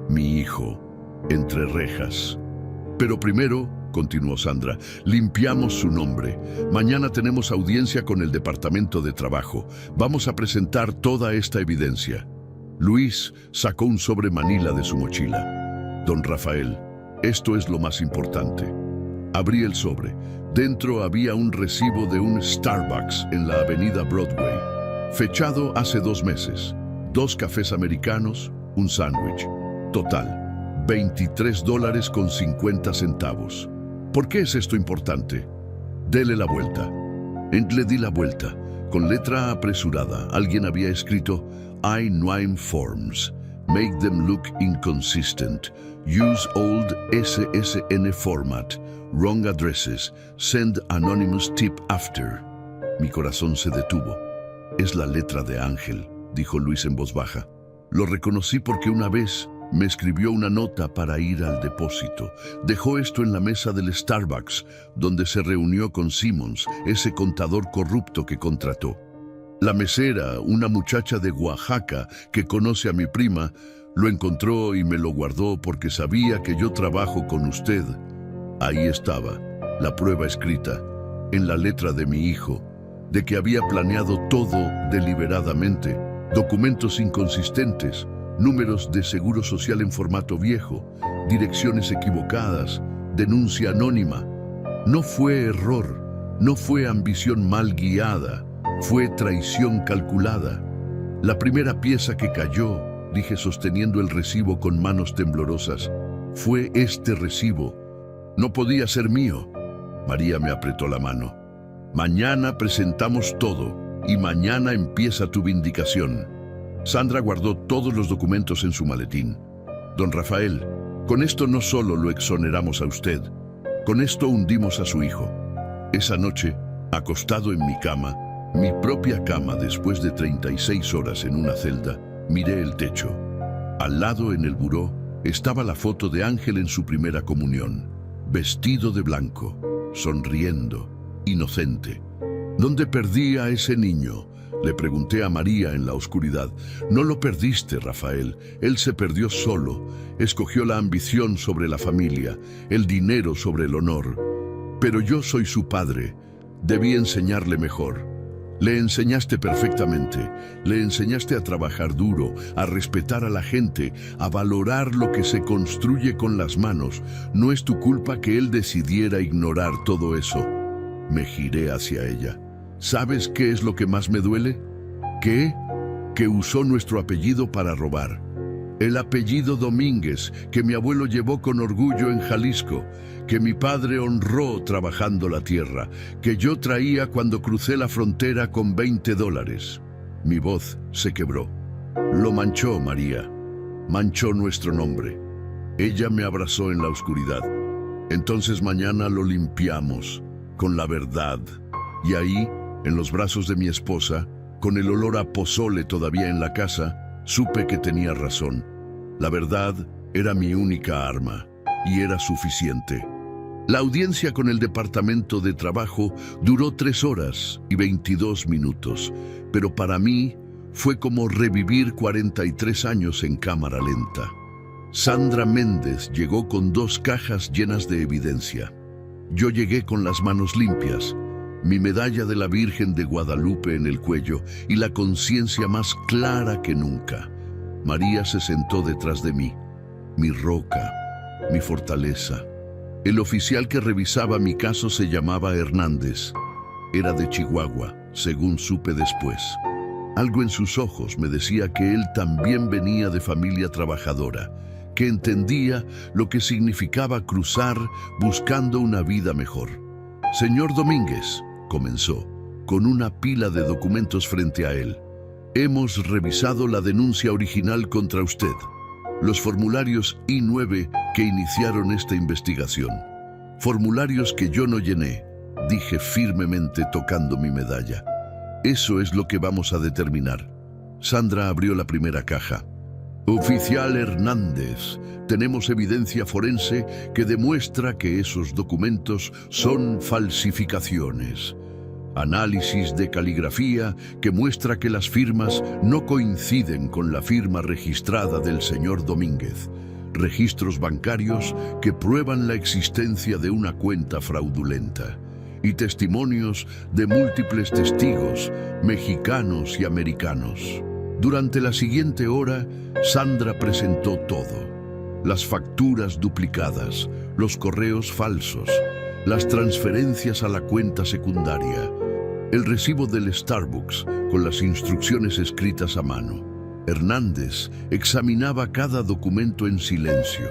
Mi hijo, entre rejas. Pero primero, continuó Sandra, limpiamos su nombre. Mañana tenemos audiencia con el Departamento de Trabajo. Vamos a presentar toda esta evidencia. Luis sacó un sobre manila de su mochila. Don Rafael, esto es lo más importante. Abrí el sobre. Dentro había un recibo de un Starbucks en la avenida Broadway, fechado hace 2 meses. 2 cafés americanos, un sándwich. Total, $23.50. ¿Por qué es esto importante? Dele la vuelta. Le di la vuelta. Con letra apresurada, alguien había escrito I-9 forms. Make them look inconsistent. Use old SSN format. Wrong addresses. Send anonymous tip after. Mi corazón se detuvo. Es la letra de Ángel, dijo Luis en voz baja. Lo reconocí porque una vez me escribió una nota para ir al depósito. Dejó esto en la mesa del Starbucks, donde se reunió con Simmons, ese contador corrupto que contrató. La mesera, una muchacha de Oaxaca que conoce a mi prima, lo encontró y me lo guardó porque sabía que yo trabajo con usted. Ahí estaba, la prueba escrita, en la letra de mi hijo, de que había planeado todo deliberadamente, documentos inconsistentes, números de seguro social en formato viejo, direcciones equivocadas, denuncia anónima. No fue error, no fue ambición mal guiada, fue traición calculada. La primera pieza que cayó, dije sosteniendo el recibo con manos temblorosas, fue este recibo. No podía ser mío. María me apretó la mano. Mañana presentamos todo y mañana empieza tu vindicación. Sandra guardó todos los documentos en su maletín. Don Rafael, con esto no solo lo exoneramos a usted, con esto hundimos a su hijo. Esa noche, acostado en mi cama, mi propia cama después de 36 horas en una celda, miré el techo. Al lado en el buró estaba la foto de Ángel en su primera comunión, vestido de blanco, sonriendo, inocente. ¿Dónde perdí a ese niño?, le pregunté a María en la oscuridad. No lo perdiste, Rafael. Él se perdió solo. Escogió la ambición sobre la familia, el dinero sobre el honor. Pero yo soy su padre. Debí enseñarle mejor. Le enseñaste perfectamente. Le enseñaste a trabajar duro, a respetar a la gente, a valorar lo que se construye con las manos. No es tu culpa que él decidiera ignorar todo eso. Me giré hacia ella. ¿Sabes qué es lo que más me duele? ¿Qué? Que usó nuestro apellido para robar. El apellido Domínguez, que mi abuelo llevó con orgullo en Jalisco, que mi padre honró trabajando la tierra, que yo traía cuando crucé la frontera con $20. Mi voz se quebró. Lo manchó, María. Manchó nuestro nombre. Ella me abrazó en la oscuridad. Entonces mañana lo limpiamos, con la verdad. Y ahí, en los brazos de mi esposa, con el olor a pozole todavía en la casa, supe que tenía razón. La verdad era mi única arma, y era suficiente. La audiencia con el Departamento de Trabajo duró 3 horas y 22 minutos, pero para mí fue como revivir 43 años en cámara lenta. Sandra Méndez llegó con 2 cajas llenas de evidencia. Yo llegué con las manos limpias, mi medalla de la Virgen de Guadalupe en el cuello y la conciencia más clara que nunca. María se sentó detrás de mí, mi roca, mi fortaleza. El oficial que revisaba mi caso se llamaba Hernández. Era de Chihuahua, según supe después. Algo en sus ojos me decía que él también venía de familia trabajadora, que entendía lo que significaba cruzar buscando una vida mejor. Señor Domínguez, comenzó, con una pila de documentos frente a él. Hemos revisado la denuncia original contra usted. los formularios I-9 que iniciaron esta investigación. Formularios que yo no llené, dije firmemente tocando mi medalla. Eso es lo que vamos a determinar. Sandra abrió la primera caja. Oficial Hernández, tenemos evidencia forense que demuestra que esos documentos son falsificaciones. Análisis de caligrafía que muestra que las firmas no coinciden con la firma registrada del señor Domínguez. Registros bancarios que prueban la existencia de una cuenta fraudulenta. Y testimonios de múltiples testigos, mexicanos y americanos. Durante la siguiente hora, Sandra presentó todo. Las facturas duplicadas, los correos falsos, las transferencias a la cuenta secundaria, el recibo del Starbucks con las instrucciones escritas a mano. Hernández examinaba cada documento en silencio.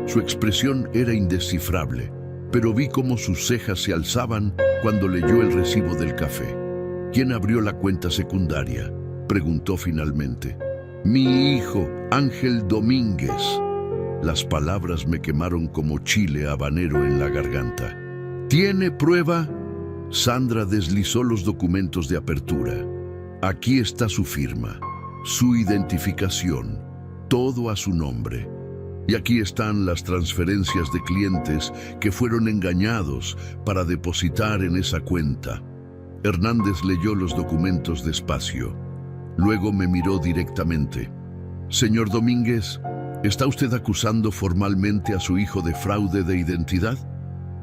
Su expresión era indescifrable, pero vi cómo sus cejas se alzaban cuando leyó el recibo del café. ¿Quién abrió la cuenta secundaria?, preguntó finalmente. Mi hijo, Ángel Domínguez. Las palabras me quemaron como chile habanero en la garganta. ¿Tiene prueba? Sandra deslizó los documentos de apertura. Aquí está su firma, su identificación, todo a su nombre. Y aquí están las transferencias de clientes que fueron engañados para depositar en esa cuenta. Hernández leyó los documentos despacio. Luego me miró directamente. Señor Domínguez, ¿está usted acusando formalmente a su hijo de fraude de identidad?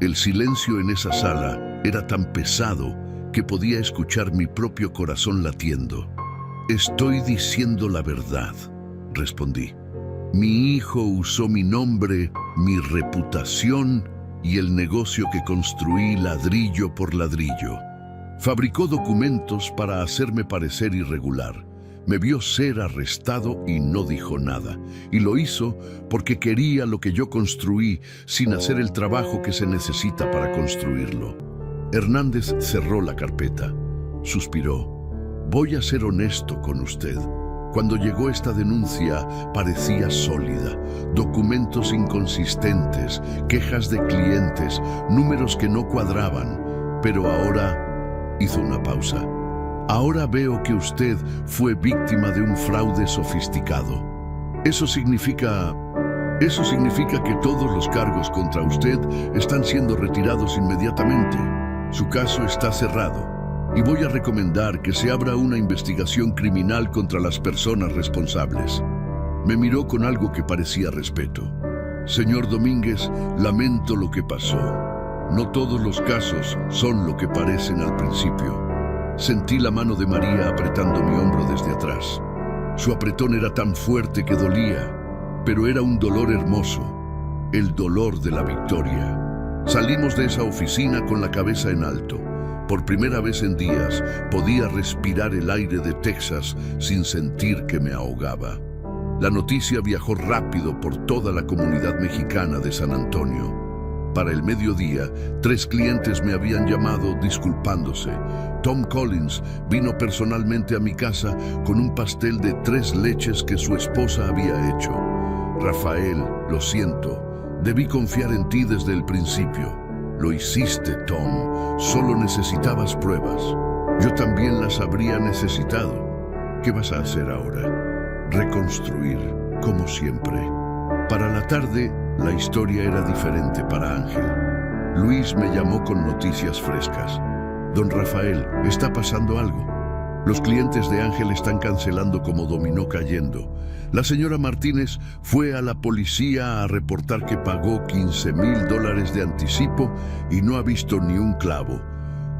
El silencio en esa sala era tan pesado que podía escuchar mi propio corazón latiendo. Estoy diciendo la verdad, respondí. Mi hijo usó mi nombre, mi reputación y el negocio que construí ladrillo por ladrillo. Fabricó documentos para hacerme parecer irregular. Me vio ser arrestado y no dijo nada. Y lo hizo porque quería lo que yo construí sin hacer el trabajo que se necesita para construirlo. Hernández cerró la carpeta. Suspiró. Voy a ser honesto con usted. Cuando llegó esta denuncia parecía sólida. Documentos inconsistentes, quejas de clientes, números que no cuadraban. Pero ahora... Hizo una pausa. Ahora veo que usted fue víctima de un fraude sofisticado. Eso significa que todos los cargos contra usted están siendo retirados inmediatamente. Su caso está cerrado. Y voy a recomendar que se abra una investigación criminal contra las personas responsables. Me miró con algo que parecía respeto. Señor Domínguez, lamento lo que pasó. No todos los casos son lo que parecen al principio. Sentí la mano de María apretando mi hombro desde atrás. Su apretón era tan fuerte que dolía, pero era un dolor hermoso, el dolor de la victoria. Salimos de esa oficina con la cabeza en alto. Por primera vez en días podía respirar el aire de Texas sin sentir que me ahogaba. La noticia viajó rápido por toda la comunidad mexicana de San Antonio. Para el mediodía, 3 clientes me habían llamado disculpándose. Tom Collins vino personalmente a mi casa con un pastel de 3 leches que su esposa había hecho. Rafael, lo siento, debí confiar en ti desde el principio. Lo hiciste, Tom. Solo necesitabas pruebas. Yo también las habría necesitado. ¿Qué vas a hacer ahora? Reconstruir, como siempre. Para la tarde, la historia era diferente para Ángel. Luis me llamó con noticias frescas. Don Rafael, está pasando algo. Los clientes de Ángel están cancelando como dominó cayendo. La señora Martínez fue a la policía a reportar que pagó $15,000 de anticipo y no ha visto ni un clavo.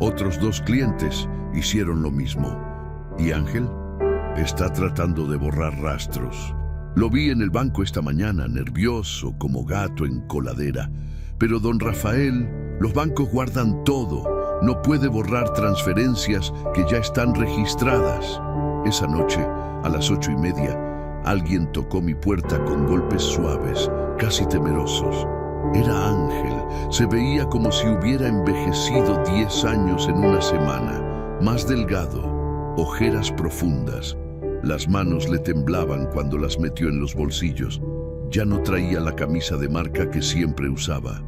Otros 2 clientes hicieron lo mismo. ¿Y Ángel? Está tratando de borrar rastros. Lo vi en el banco esta mañana, nervioso, como gato en coladera. Pero don Rafael, los bancos guardan todo. No puede borrar transferencias que ya están registradas. Esa noche, a las 8:30, alguien tocó mi puerta con golpes suaves, casi temerosos. Era Ángel. Se veía como si hubiera envejecido 10 años en una semana. Más delgado, ojeras profundas. Las manos le temblaban cuando las metió en los bolsillos. Ya no traía la camisa de marca que siempre usaba.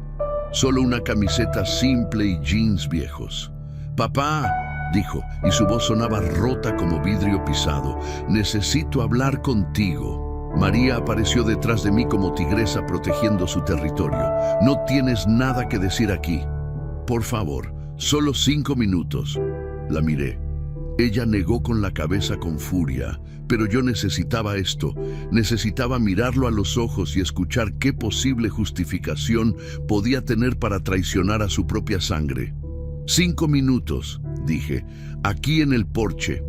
Solo una camiseta simple y jeans viejos. «Papá», dijo, y su voz sonaba rota como vidrio pisado, «necesito hablar contigo». María apareció detrás de mí como tigresa protegiendo su territorio. «No tienes nada que decir aquí. Por favor, solo 5 minutos». La miré. Ella negó con la cabeza con furia, pero yo necesitaba esto. Necesitaba mirarlo a los ojos y escuchar qué posible justificación podía tener para traicionar a su propia sangre. 5 minutos, dije, aquí en el porche.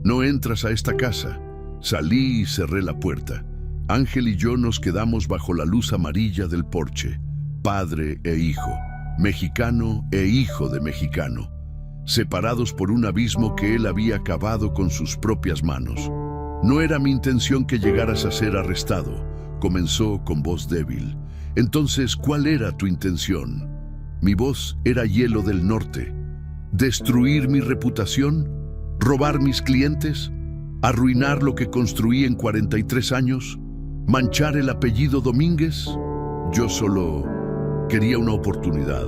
No entras a esta casa. Salí y cerré la puerta. Ángel y yo nos quedamos bajo la luz amarilla del porche, padre e hijo, mexicano e hijo de mexicano, separados por un abismo que él había cavado con sus propias manos. «No era mi intención que llegaras a ser arrestado», comenzó con voz débil. «Entonces, ¿cuál era tu intención?» Mi voz era hielo del norte. ¿Destruir mi reputación? ¿Robar mis clientes? ¿Arruinar lo que construí en 43 años? ¿Manchar el apellido Domínguez? Yo solo quería una oportunidad.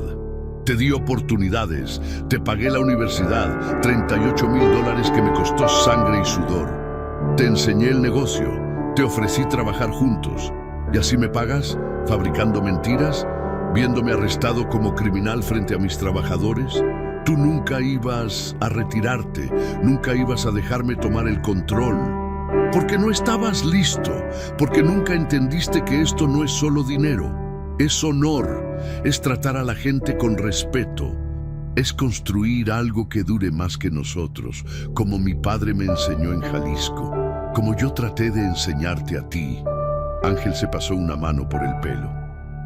Te di oportunidades, te pagué la universidad, $38,000 que me costó sangre y sudor. Te enseñé el negocio, te ofrecí trabajar juntos. ¿Y así me pagas? ¿Fabricando mentiras? ¿Viéndome arrestado como criminal frente a mis trabajadores? Tú nunca ibas a retirarte, nunca ibas a dejarme tomar el control. Porque no estabas listo, porque nunca entendiste que esto no es solo dinero. Es honor, es tratar a la gente con respeto, es construir algo que dure más que nosotros, como mi padre me enseñó en Jalisco, como yo traté de enseñarte a ti». Ángel se pasó una mano por el pelo.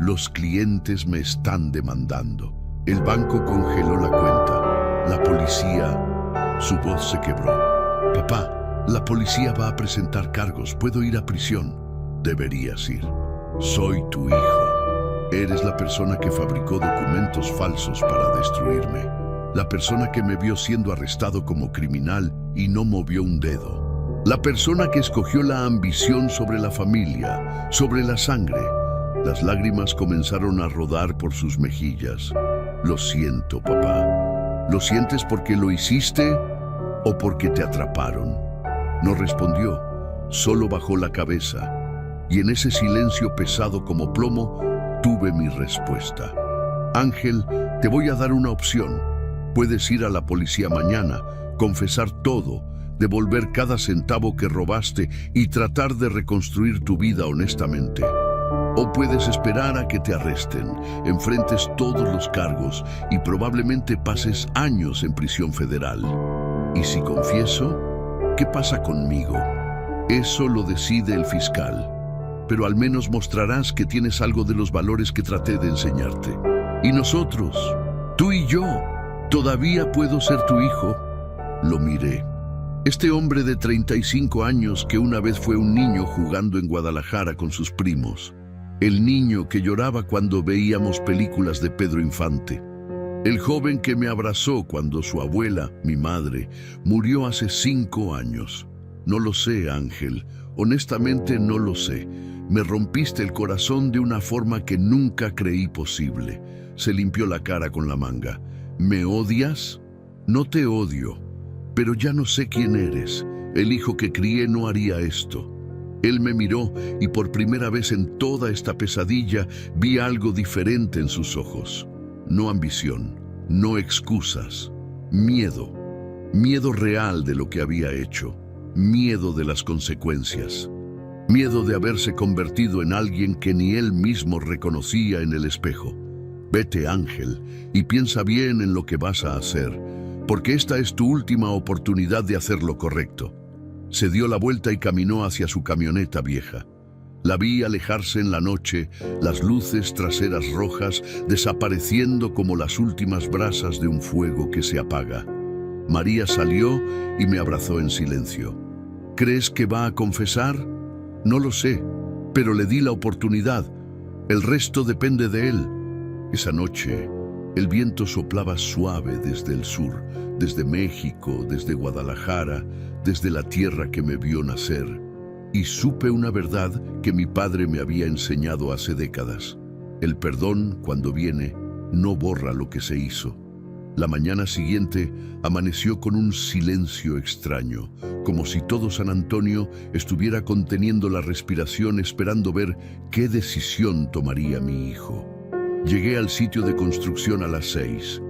«Los clientes me están demandando. El banco congeló la cuenta. La policía...» Su voz se quebró. «Papá, la policía va a presentar cargos. Puedo ir a prisión». «Deberías ir. Soy tu hijo. Eres la persona que fabricó documentos falsos para destruirme. La persona que me vio siendo arrestado como criminal y no movió un dedo. La persona que escogió la ambición sobre la familia, sobre la sangre». Las lágrimas comenzaron a rodar por sus mejillas. «Lo siento, papá». «¿Lo sientes porque lo hiciste o porque te atraparon?» No respondió, solo bajó la cabeza. Y en ese silencio pesado como plomo, tuve mi respuesta. «Ángel, te voy a dar una opción. Puedes ir a la policía mañana, confesar todo, devolver cada centavo que robaste y tratar de reconstruir tu vida honestamente. O puedes esperar a que te arresten, enfrentes todos los cargos y probablemente pases años en prisión federal. Y si confieso, ¿qué pasa conmigo? Eso lo decide el fiscal. Pero al menos mostrarás que tienes algo de los valores que traté de enseñarte. Y nosotros, tú y yo, ¿todavía puedo ser tu hijo?» Lo miré. Este hombre de 35 años que una vez fue un niño jugando en Guadalajara con sus primos. El niño que lloraba cuando veíamos películas de Pedro Infante. El joven que me abrazó cuando su abuela, mi madre, murió hace 5 años. No lo sé, Ángel. Honestamente no lo sé. Me rompiste el corazón de una forma que nunca creí posible. Se limpió la cara con la manga. ¿Me odias? No te odio, pero ya no sé quién eres. El hijo que crié no haría esto. Él me miró y por primera vez en toda esta pesadilla vi algo diferente en sus ojos. No ambición, no excusas. Miedo. Miedo real de lo que había hecho. Miedo de las consecuencias. Miedo de haberse convertido en alguien que ni él mismo reconocía en el espejo. Vete, Ángel, y piensa bien en lo que vas a hacer, porque esta es tu última oportunidad de hacer lo correcto. Se dio la vuelta y caminó hacia su camioneta vieja. La vi alejarse en la noche, las luces traseras rojas desapareciendo como las últimas brasas de un fuego que se apaga. María salió y me abrazó en silencio. ¿Crees que va a confesar? No lo sé, pero le di la oportunidad. El resto depende de él. Esa noche, el viento soplaba suave desde el sur, desde México, desde Guadalajara, desde la tierra que me vio nacer. y supe una verdad que mi padre me había enseñado hace décadas. El perdón, cuando viene, no borra lo que se hizo. La mañana siguiente amaneció con un silencio extraño, como si todo San Antonio estuviera conteniendo la respiración esperando ver qué decisión tomaría mi hijo. Llegué al sitio de construcción a las 6.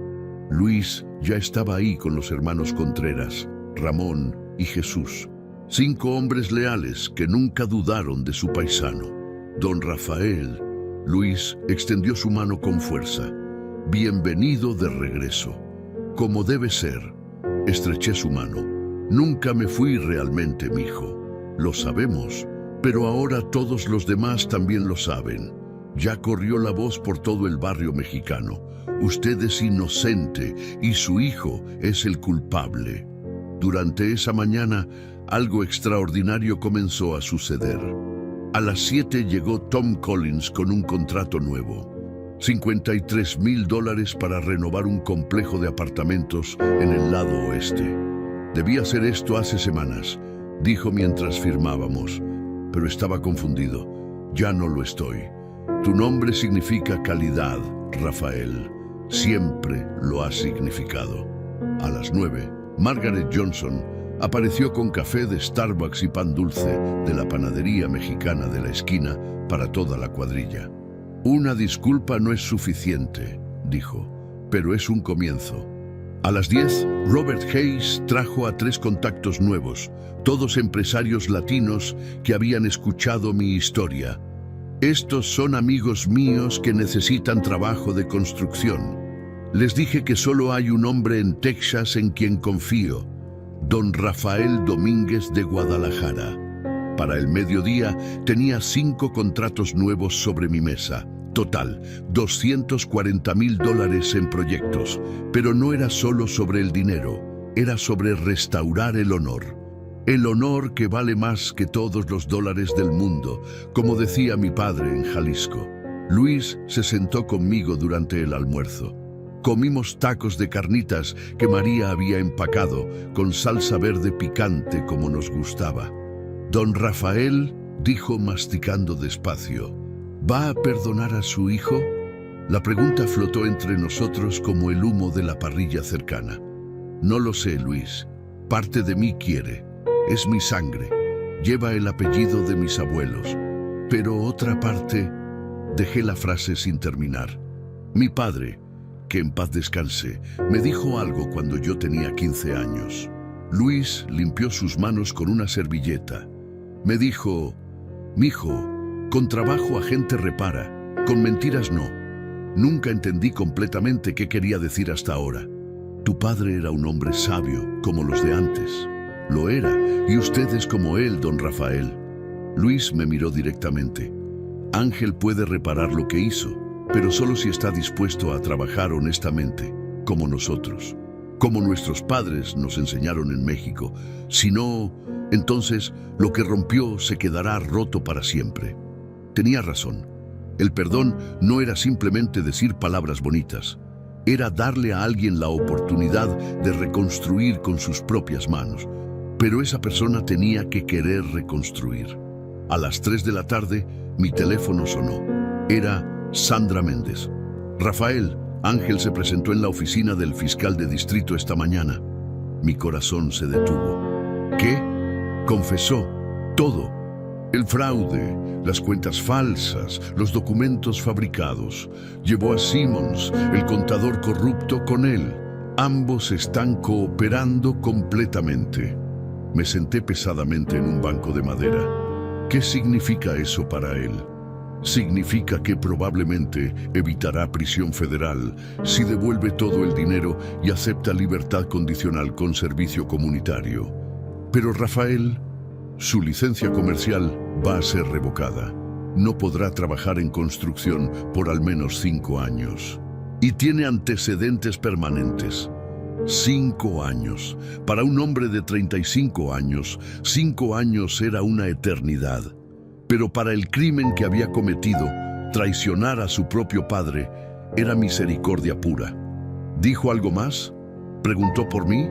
Luis ya estaba ahí con los hermanos Contreras, Ramón y Jesús. 5 hombres leales que nunca dudaron de su paisano. Don Rafael. Luis extendió su mano con fuerza. Bienvenido de regreso. Como debe ser. Estreché su mano. Nunca me fui realmente, mijo. Lo sabemos, pero ahora todos los demás también lo saben. Ya corrió la voz por todo el barrio mexicano. Usted es inocente y su hijo es el culpable. Durante esa mañana, algo extraordinario comenzó a suceder. A las 7 llegó Tom Collins con un contrato nuevo. $53,000 para renovar un complejo de apartamentos en el lado oeste. Debía hacer esto hace semanas, dijo mientras firmábamos, pero estaba confundido. Ya no lo estoy. Tu nombre significa calidad, Rafael. Siempre lo ha significado. A las 9, Margaret Johnson apareció con café de Starbucks y pan dulce de la panadería mexicana de la esquina para toda la cuadrilla. Una disculpa no es suficiente, dijo, pero es un comienzo. A las 10, Robert Hayes trajo a 3 contactos nuevos, todos empresarios latinos que habían escuchado mi historia. Estos son amigos míos que necesitan trabajo de construcción. Les dije que solo hay un hombre en Texas en quien confío, don Rafael Domínguez de Guadalajara. Para el mediodía tenía 5 contratos nuevos sobre mi mesa. Total, $240,000 en proyectos. Pero no era solo sobre el dinero, era sobre restaurar el honor. El honor que vale más que todos los dólares del mundo, como decía mi padre en Jalisco. Luis se sentó conmigo durante el almuerzo. Comimos tacos de carnitas que María había empacado con salsa verde picante como nos gustaba. Don Rafael dijo masticando despacio, ¿va a perdonar a su hijo? La pregunta flotó entre nosotros como el humo de la parrilla cercana. No lo sé, Luis. Parte de mí quiere. Es mi sangre. Lleva el apellido de mis abuelos. Pero otra parte... Dejé la frase sin terminar. Mi padre, que en paz descanse, me dijo algo cuando yo tenía 15 años. Luis limpió sus manos con una servilleta. Me dijo, mijo, con trabajo a gente repara, con mentiras no. Nunca entendí completamente qué quería decir hasta ahora. Tu padre era un hombre sabio, como los de antes. Lo era, y usted es como él, don Rafael. Luis me miró directamente. Ángel puede reparar lo que hizo, pero solo si está dispuesto a trabajar honestamente, como nosotros, como nuestros padres nos enseñaron en México. Si no, entonces lo que rompió se quedará roto para siempre. Tenía razón. El perdón no era simplemente decir palabras bonitas. Era darle a alguien la oportunidad de reconstruir con sus propias manos. Pero esa persona tenía que querer reconstruir. A las 3 de la tarde, mi teléfono sonó. Era Sandra Méndez. Rafael, Ángel se presentó en la oficina del fiscal de distrito esta mañana. Mi corazón se detuvo. ¿Qué? Confesó todo. El fraude, las cuentas falsas, los documentos fabricados. Llevó a Simmons, el contador corrupto, con él. Ambos están cooperando completamente. Me senté pesadamente en un banco de madera. ¿Qué significa eso para él? Significa que probablemente evitará prisión federal si devuelve todo el dinero y acepta libertad condicional con servicio comunitario. Pero Rafael, su licencia comercial va a ser revocada. No podrá trabajar en construcción por al menos 5 años. Y tiene antecedentes permanentes. 5 años. Para un hombre de 35 años, 5 años era una eternidad. Pero para el crimen que había cometido, traicionar a su propio padre, era misericordia pura. ¿Dijo algo más? ¿Preguntó por mí?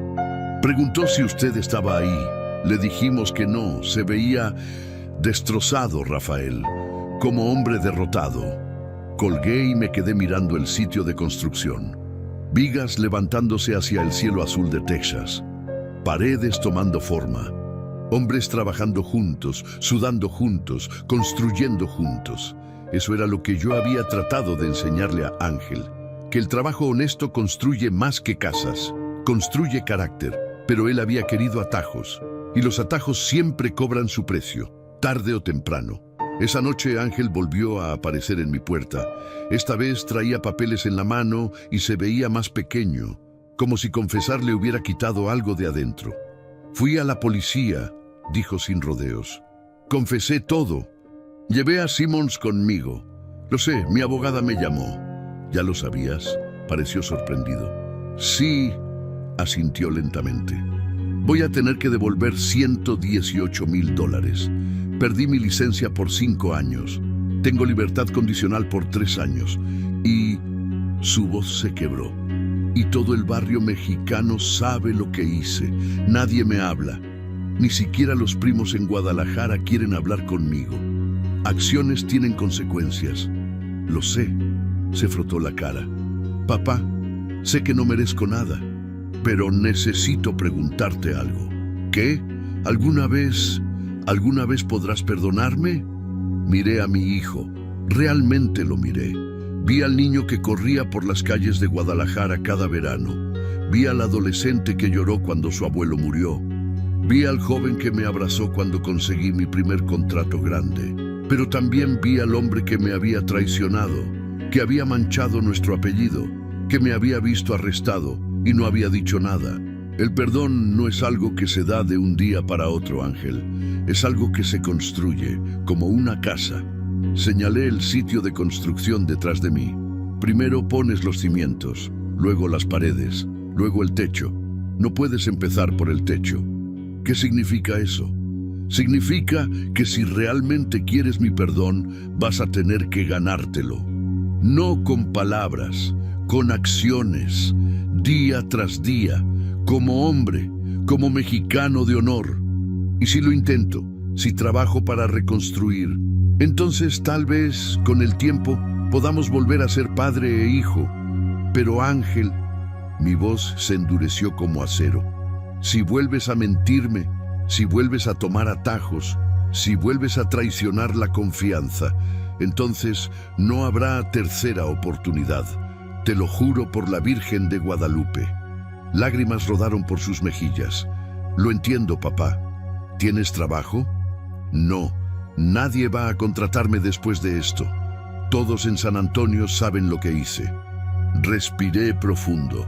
Preguntó si usted estaba ahí. Le dijimos que no, se veía Destrozado, Rafael, como hombre derrotado. Colgué y me quedé mirando el sitio de construcción. Vigas levantándose hacia el cielo azul de Texas. Paredes tomando forma. Hombres trabajando juntos, sudando juntos, construyendo juntos. Eso era lo que yo había tratado de enseñarle a Ángel. Que el trabajo honesto construye más que casas. Construye carácter. Pero él había querido atajos. Y los atajos siempre cobran su precio, tarde o temprano. Esa noche Ángel volvió a aparecer en mi puerta. Esta vez traía papeles en la mano y se veía más pequeño, como si confesar le hubiera quitado algo de adentro. Fui a la policía, dijo sin rodeos. Confesé todo. Llevé a Simmons conmigo. Lo sé, mi abogada me llamó. ¿Ya lo sabías? Pareció sorprendido. Sí, asintió lentamente. Voy a tener que devolver $118,000. Perdí mi licencia por 5 años. Tengo libertad condicional por 3 años. Y su voz se quebró. Y todo el barrio mexicano sabe lo que hice. Nadie me habla. Ni siquiera los primos en Guadalajara quieren hablar conmigo. Acciones tienen consecuencias. Lo sé. Se frotó la cara. Papá, sé que no merezco nada, pero necesito preguntarte algo. ¿Qué? ¿Alguna vez podrás perdonarme? Miré a mi hijo. Realmente lo miré. Vi al niño que corría por las calles de Guadalajara cada verano. Vi al adolescente que lloró cuando su abuelo murió. Vi al joven que me abrazó cuando conseguí mi primer contrato grande. Pero también vi al hombre que me había traicionado, que había manchado nuestro apellido, que me había visto arrestado y no había dicho nada. El perdón no es algo que se da de un día para otro, Ángel. Es algo que se construye, como una casa. Señalé el sitio de construcción detrás de mí. Primero pones los cimientos, luego las paredes, luego el techo. No puedes empezar por el techo. ¿Qué significa eso? Significa que si realmente quieres mi perdón, vas a tener que ganártelo. No con palabras, con acciones, día tras día, como hombre, como mexicano de honor. Y si lo intento, si trabajo para reconstruir, entonces tal vez con el tiempo podamos volver a ser padre e hijo. Pero Ángel, mi voz se endureció como acero. Si vuelves a mentirme, si vuelves a tomar atajos, si vuelves a traicionar la confianza, entonces no habrá tercera oportunidad. Te lo juro por la Virgen de Guadalupe. Lágrimas rodaron por sus mejillas. Lo entiendo, papá. ¿Tienes trabajo? No, nadie va a contratarme después de esto. Todos en San Antonio saben lo que hice. Respiré profundo.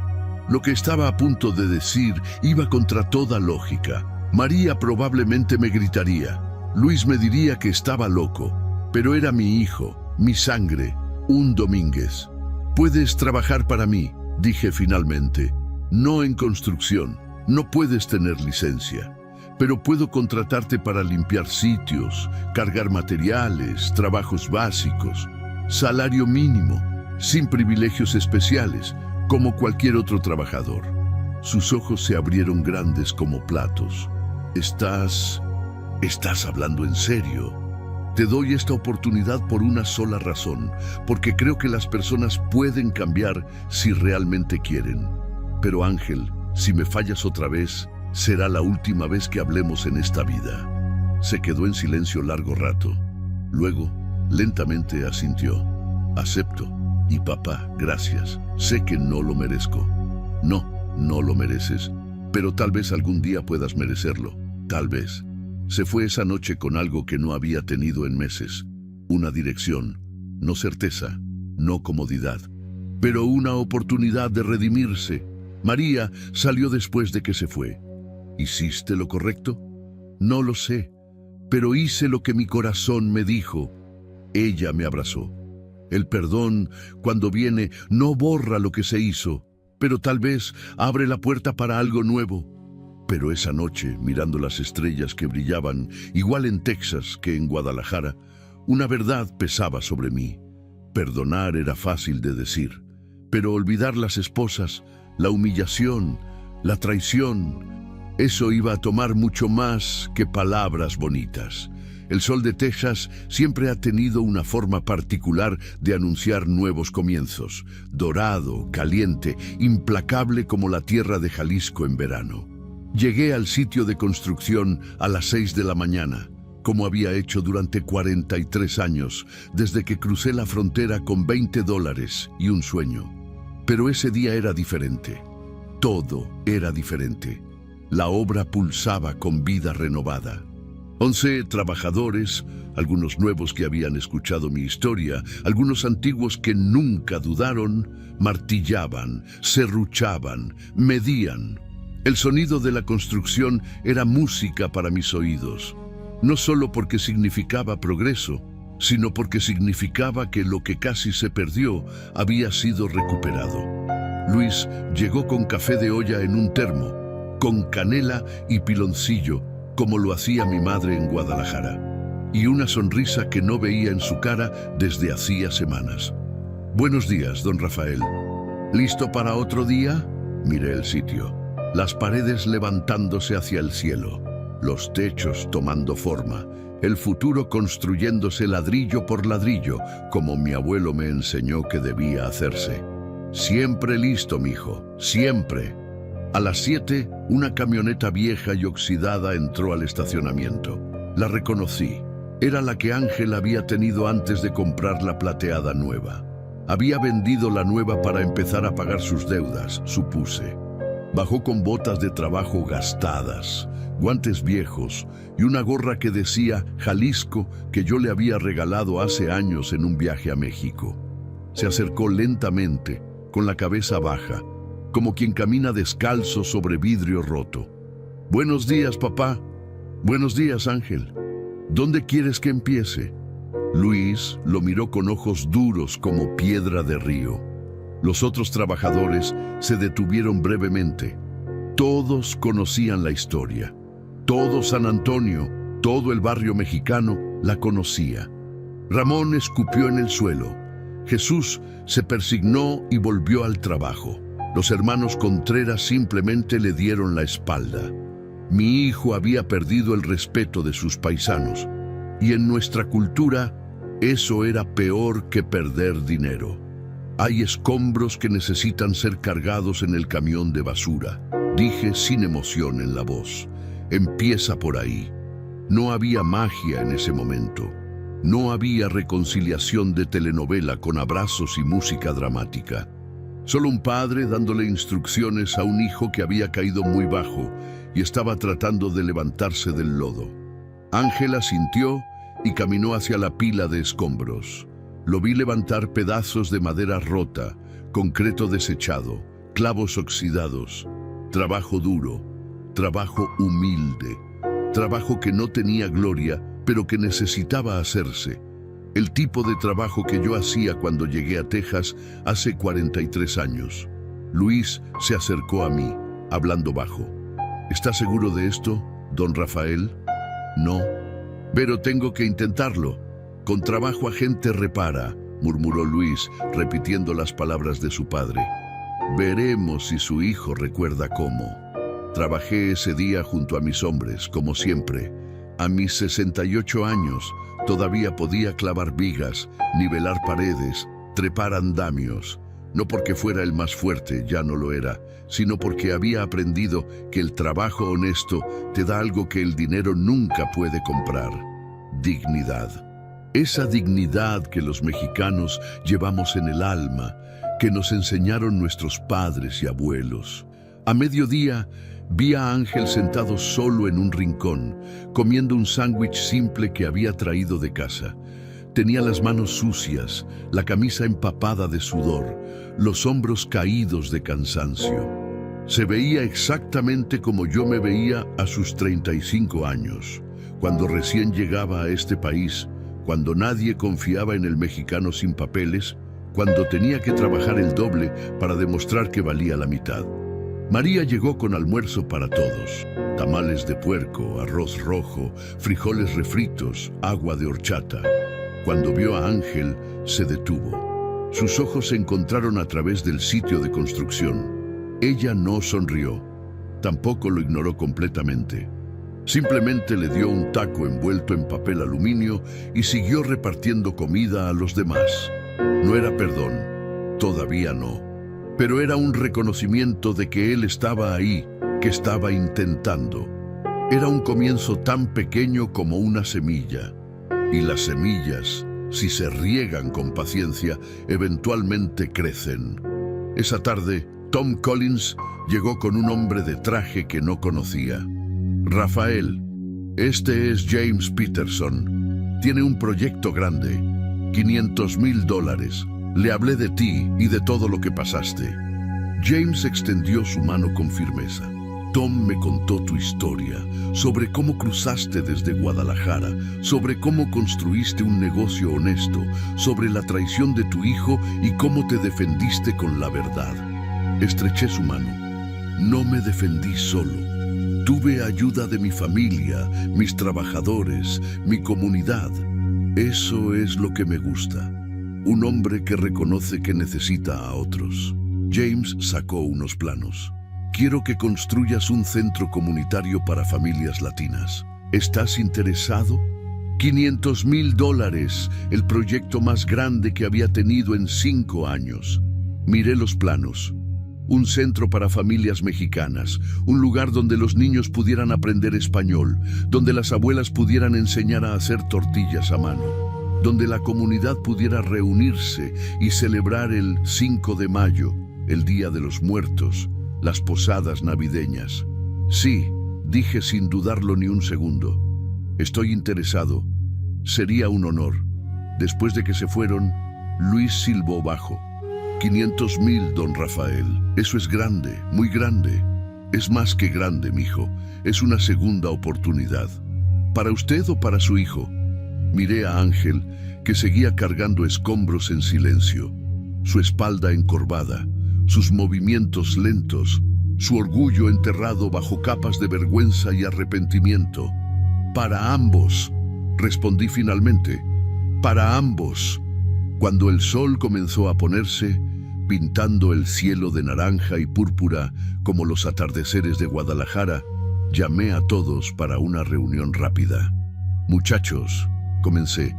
Lo que estaba a punto de decir iba contra toda lógica. María probablemente me gritaría. Luis me diría que estaba loco. Pero era mi hijo, mi sangre, un Domínguez. Puedes trabajar para mí, dije finalmente. No en construcción, no puedes tener licencia. Pero puedo contratarte para limpiar sitios, cargar materiales, trabajos básicos, salario mínimo, sin privilegios especiales, como cualquier otro trabajador. Sus ojos se abrieron grandes como platos. ¿Estás hablando en serio? Te doy esta oportunidad por una sola razón, porque creo que las personas pueden cambiar si realmente quieren. Pero Ángel, si me fallas otra vez, será la última vez que hablemos en esta vida. Se quedó en silencio largo rato. Luego, lentamente asintió. Acepto. Y papá, gracias. Sé que no lo merezco. No, no lo mereces. Pero tal vez algún día puedas merecerlo. Tal vez. Se fue esa noche con algo que no había tenido en meses. Una dirección. No certeza. No comodidad. Pero una oportunidad de redimirse. María salió después de que se fue. ¿Hiciste lo correcto? No lo sé, pero hice lo que mi corazón me dijo. Ella me abrazó. El perdón, cuando viene, no borra lo que se hizo, pero tal vez abre la puerta para algo nuevo. Pero esa noche, mirando las estrellas que brillaban, igual en Texas que en Guadalajara, una verdad pesaba sobre mí. Perdonar era fácil de decir, pero olvidar las esposas, la humillación, la traición, eso iba a tomar mucho más que palabras bonitas. El sol de Texas siempre ha tenido una forma particular de anunciar nuevos comienzos. Dorado, caliente, implacable como la tierra de Jalisco en verano. Llegué al sitio de construcción a las 6 de la mañana, como había hecho durante 43 años, desde que crucé la frontera con $20 y un sueño. Pero ese día era diferente. Todo era diferente. La obra pulsaba con vida renovada. 11 trabajadores, algunos nuevos que habían escuchado mi historia, algunos antiguos que nunca dudaron, martillaban, serruchaban, medían. El sonido de la construcción era música para mis oídos, no solo porque significaba progreso, sino porque significaba que lo que casi se perdió había sido recuperado. Luis llegó con café de olla en un termo, con canela y piloncillo, como lo hacía mi madre en Guadalajara, y una sonrisa que no veía en su cara desde hacía semanas. Buenos días, don Rafael. ¿Listo para otro día? Miré el sitio. Las paredes levantándose hacia el cielo, los techos tomando forma, el futuro construyéndose ladrillo por ladrillo, como mi abuelo me enseñó que debía hacerse. Siempre listo, mijo, siempre. A las 7, una camioneta vieja y oxidada entró al estacionamiento. La reconocí. Era la que Ángel había tenido antes de comprar la plateada nueva. Había vendido la nueva para empezar a pagar sus deudas, supuse. Bajó con botas de trabajo gastadas, guantes viejos y una gorra que decía Jalisco, que yo le había regalado hace años en un viaje a México. Se acercó lentamente, con la cabeza baja, como quien camina descalzo sobre vidrio roto. Buenos días, papá. Buenos días, Ángel. ¿Dónde quieres que empiece? Luis lo miró con ojos duros como piedra de río. Los otros trabajadores se detuvieron brevemente. Todos conocían la historia. Todo San Antonio, todo el barrio mexicano la conocía. Ramón escupió en el suelo. Jesús se persignó y volvió al trabajo. Los hermanos Contreras simplemente le dieron la espalda. Mi hijo había perdido el respeto de sus paisanos, y en nuestra cultura eso era peor que perder dinero. Hay escombros que necesitan ser cargados en el camión de basura, dije sin emoción en la voz. Empieza por ahí. No había magia en ese momento. No había reconciliación de telenovela con abrazos y música dramática. Solo un padre dándole instrucciones a un hijo que había caído muy bajo y estaba tratando de levantarse del lodo. Ángela sintió y caminó hacia la pila de escombros. Lo vi levantar pedazos de madera rota, concreto desechado, clavos oxidados. Trabajo duro, trabajo humilde, trabajo que no tenía gloria, pero que necesitaba hacerse. El tipo de trabajo que yo hacía cuando llegué a Texas hace 43 años. Luis se acercó a mí, hablando bajo. ¿Está seguro de esto, don Rafael? No, pero tengo que intentarlo. Con trabajo a gente repara, murmuró Luis, repitiendo las palabras de su padre. Veremos si su hijo recuerda cómo. Trabajé ese día junto a mis hombres, como siempre. A mis 68 años, todavía podía clavar vigas, nivelar paredes, trepar andamios. No porque fuera el más fuerte, ya no lo era, sino porque había aprendido que el trabajo honesto te da algo que el dinero nunca puede comprar: dignidad. Esa dignidad que los mexicanos llevamos en el alma, que nos enseñaron nuestros padres y abuelos. A mediodía, vi a Ángel sentado solo en un rincón, comiendo un sándwich simple que había traído de casa. Tenía las manos sucias, la camisa empapada de sudor, los hombros caídos de cansancio. Se veía exactamente como yo me veía a sus 35 años, cuando recién llegaba a este país, cuando nadie confiaba en el mexicano sin papeles, cuando tenía que trabajar el doble para demostrar que valía la mitad. María llegó con almuerzo para todos: tamales de puerco, arroz rojo, frijoles refritos, agua de horchata. Cuando vio a Ángel, se detuvo. Sus ojos se encontraron a través del sitio de construcción. Ella no sonrió, tampoco lo ignoró completamente. Simplemente le dio un taco envuelto en papel aluminio y siguió repartiendo comida a los demás. No era perdón, todavía no, pero era un reconocimiento de que él estaba ahí, que estaba intentando. Era un comienzo tan pequeño como una semilla, y las semillas, si se riegan con paciencia, eventualmente crecen. Esa tarde, Tom Collins llegó con un hombre de traje que no conocía. Rafael, este es James Peterson. Tiene un proyecto grande, $500,000. Le hablé de ti y de todo lo que pasaste. James extendió su mano con firmeza. Tom me contó tu historia, sobre cómo cruzaste desde Guadalajara, sobre cómo construiste un negocio honesto, sobre la traición de tu hijo y cómo te defendiste con la verdad. Estreché su mano. No me defendí solo. Tuve ayuda de mi familia, mis trabajadores, mi comunidad. Eso es lo que me gusta. Un hombre que reconoce que necesita a otros. James sacó unos planos. Quiero que construyas un centro comunitario para familias latinas. ¿Estás interesado? $500,000, el proyecto más grande que había tenido en 5 años. Miré los planos. Un centro para familias mexicanas, un lugar donde los niños pudieran aprender español, donde las abuelas pudieran enseñar a hacer tortillas a mano, donde la comunidad pudiera reunirse y celebrar el 5 de mayo, el Día de los Muertos, las posadas navideñas. Sí, dije sin dudarlo ni un segundo. Estoy interesado. Sería un honor. Después de que se fueron, Luis silbó bajo. 500,000, don Rafael. Eso es grande, muy grande. Es más que grande, mijo. Es una segunda oportunidad. ¿Para usted o para su hijo? Miré a Ángel, que seguía cargando escombros en silencio. Su espalda encorvada, sus movimientos lentos, su orgullo enterrado bajo capas de vergüenza y arrepentimiento. Para ambos, respondí finalmente. Para ambos. Cuando el sol comenzó a ponerse, pintando el cielo de naranja y púrpura como los atardeceres de Guadalajara, llamé a todos para una reunión rápida. Muchachos, comencé,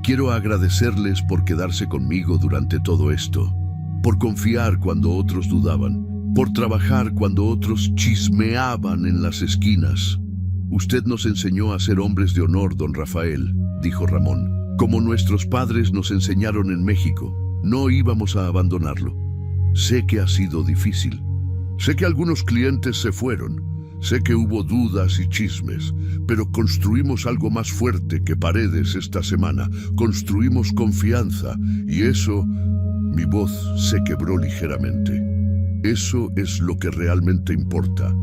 quiero agradecerles por quedarse conmigo durante todo esto, por confiar cuando otros dudaban, por trabajar cuando otros chismeaban en las esquinas. Usted nos enseñó a ser hombres de honor, don Rafael, dijo Ramón. Como nuestros padres nos enseñaron en México, no íbamos a abandonarlo. Sé que ha sido difícil. Sé que algunos clientes se fueron. Sé que hubo dudas y chismes, pero construimos algo más fuerte que paredes esta semana. Construimos confianza y eso, mi voz se quebró ligeramente. Eso es lo que realmente importa.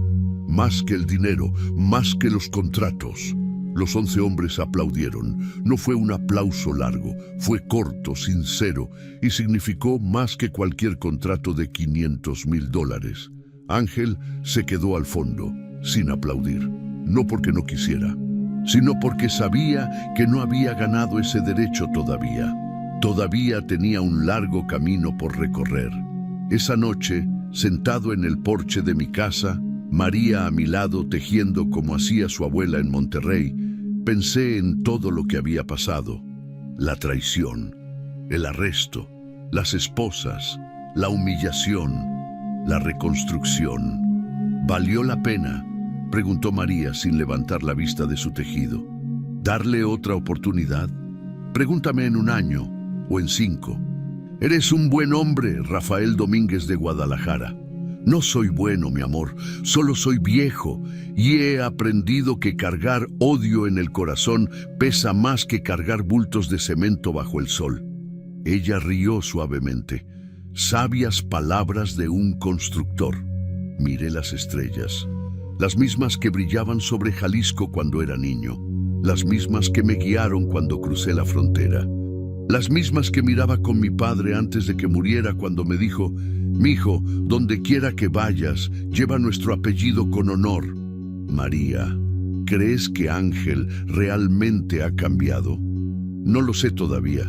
Más que el dinero, más que los contratos. Los 11 hombres aplaudieron. No fue un aplauso largo, fue corto, sincero, y significó más que cualquier contrato de $500,000. Ángel se quedó al fondo, sin aplaudir, no porque no quisiera, sino porque sabía que no había ganado ese derecho todavía. Todavía tenía un largo camino por recorrer. Esa noche, sentado en el porche de mi casa, María a mi lado tejiendo como hacía su abuela en Monterrey, pensé en todo lo que había pasado. La traición, el arresto, las esposas, la humillación, la reconstrucción. ¿Valió la pena?, preguntó María sin levantar la vista de su tejido. ¿Darle otra oportunidad? Pregúntame en 1 año o en 5. Eres un buen hombre, Rafael Domínguez de Guadalajara. No soy bueno, mi amor, solo soy viejo y he aprendido que cargar odio en el corazón pesa más que cargar bultos de cemento bajo el sol. Ella rió suavemente. Sabias palabras de un constructor. Miré las estrellas, las mismas que brillaban sobre Jalisco cuando era niño, las mismas que me guiaron cuando crucé la frontera, las mismas que miraba con mi padre antes de que muriera cuando me dijo: «Mijo, donde quiera que vayas, lleva nuestro apellido con honor». María, ¿crees que Ángel realmente ha cambiado? No lo sé todavía,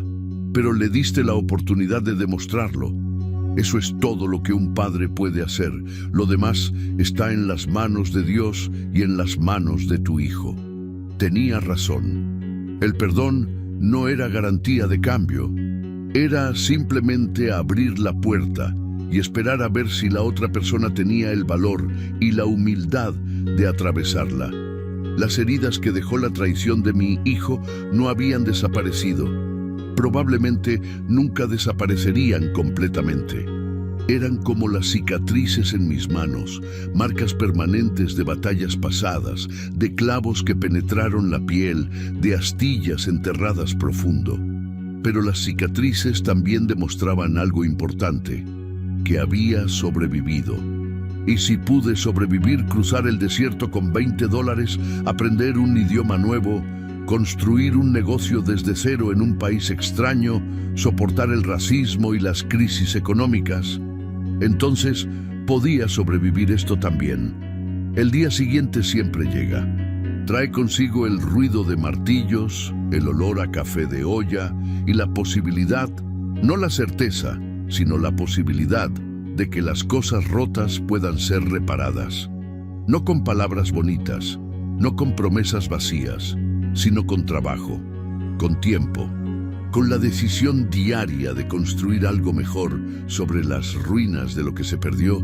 pero le diste la oportunidad de demostrarlo. Eso es todo lo que un padre puede hacer. Lo demás está en las manos de Dios y en las manos de tu hijo. Tenía razón. El perdón no era garantía de cambio. Era simplemente abrir la puerta y esperar a ver si la otra persona tenía el valor y la humildad de atravesarla. Las heridas que dejó la traición de mi hijo no habían desaparecido. Probablemente nunca desaparecerían completamente. Eran como las cicatrices en mis manos, marcas permanentes de batallas pasadas, de clavos que penetraron la piel, de astillas enterradas profundo. Pero las cicatrices también demostraban algo importante, que había sobrevivido. Y si pude sobrevivir, cruzar el desierto con $20, aprender un idioma nuevo, construir un negocio desde cero en un país extraño, soportar el racismo y las crisis económicas, entonces podía sobrevivir esto también. El día siguiente siempre llega. Trae consigo el ruido de martillos, el olor a café de olla y la posibilidad, no la certeza, sino la posibilidad de que las cosas rotas puedan ser reparadas. No con palabras bonitas, no con promesas vacías, sino con trabajo, con tiempo, con la decisión diaria de construir algo mejor sobre las ruinas de lo que se perdió.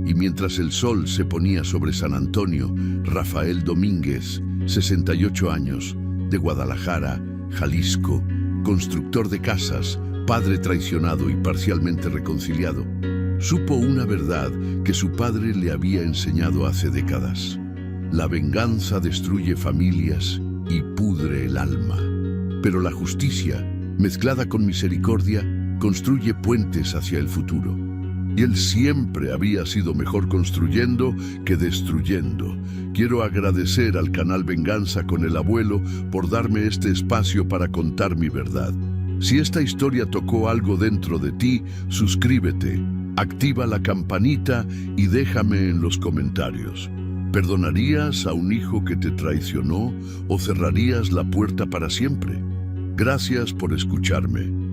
Y mientras el sol se ponía sobre San Antonio, Rafael Domínguez, 68 años, de Guadalajara, Jalisco, constructor de casas, padre traicionado y parcialmente reconciliado, supo una verdad que su padre le había enseñado hace décadas. La venganza destruye familias y pudre el alma, pero la justicia, mezclada con misericordia, construye puentes hacia el futuro. Y él siempre había sido mejor construyendo que destruyendo. Quiero agradecer al canal Venganza con el Abuelo por darme este espacio para contar mi verdad. Si esta historia tocó algo dentro de ti, suscríbete, activa la campanita y déjame en los comentarios. ¿Perdonarías a un hijo que te traicionó o cerrarías la puerta para siempre? Gracias por escucharme.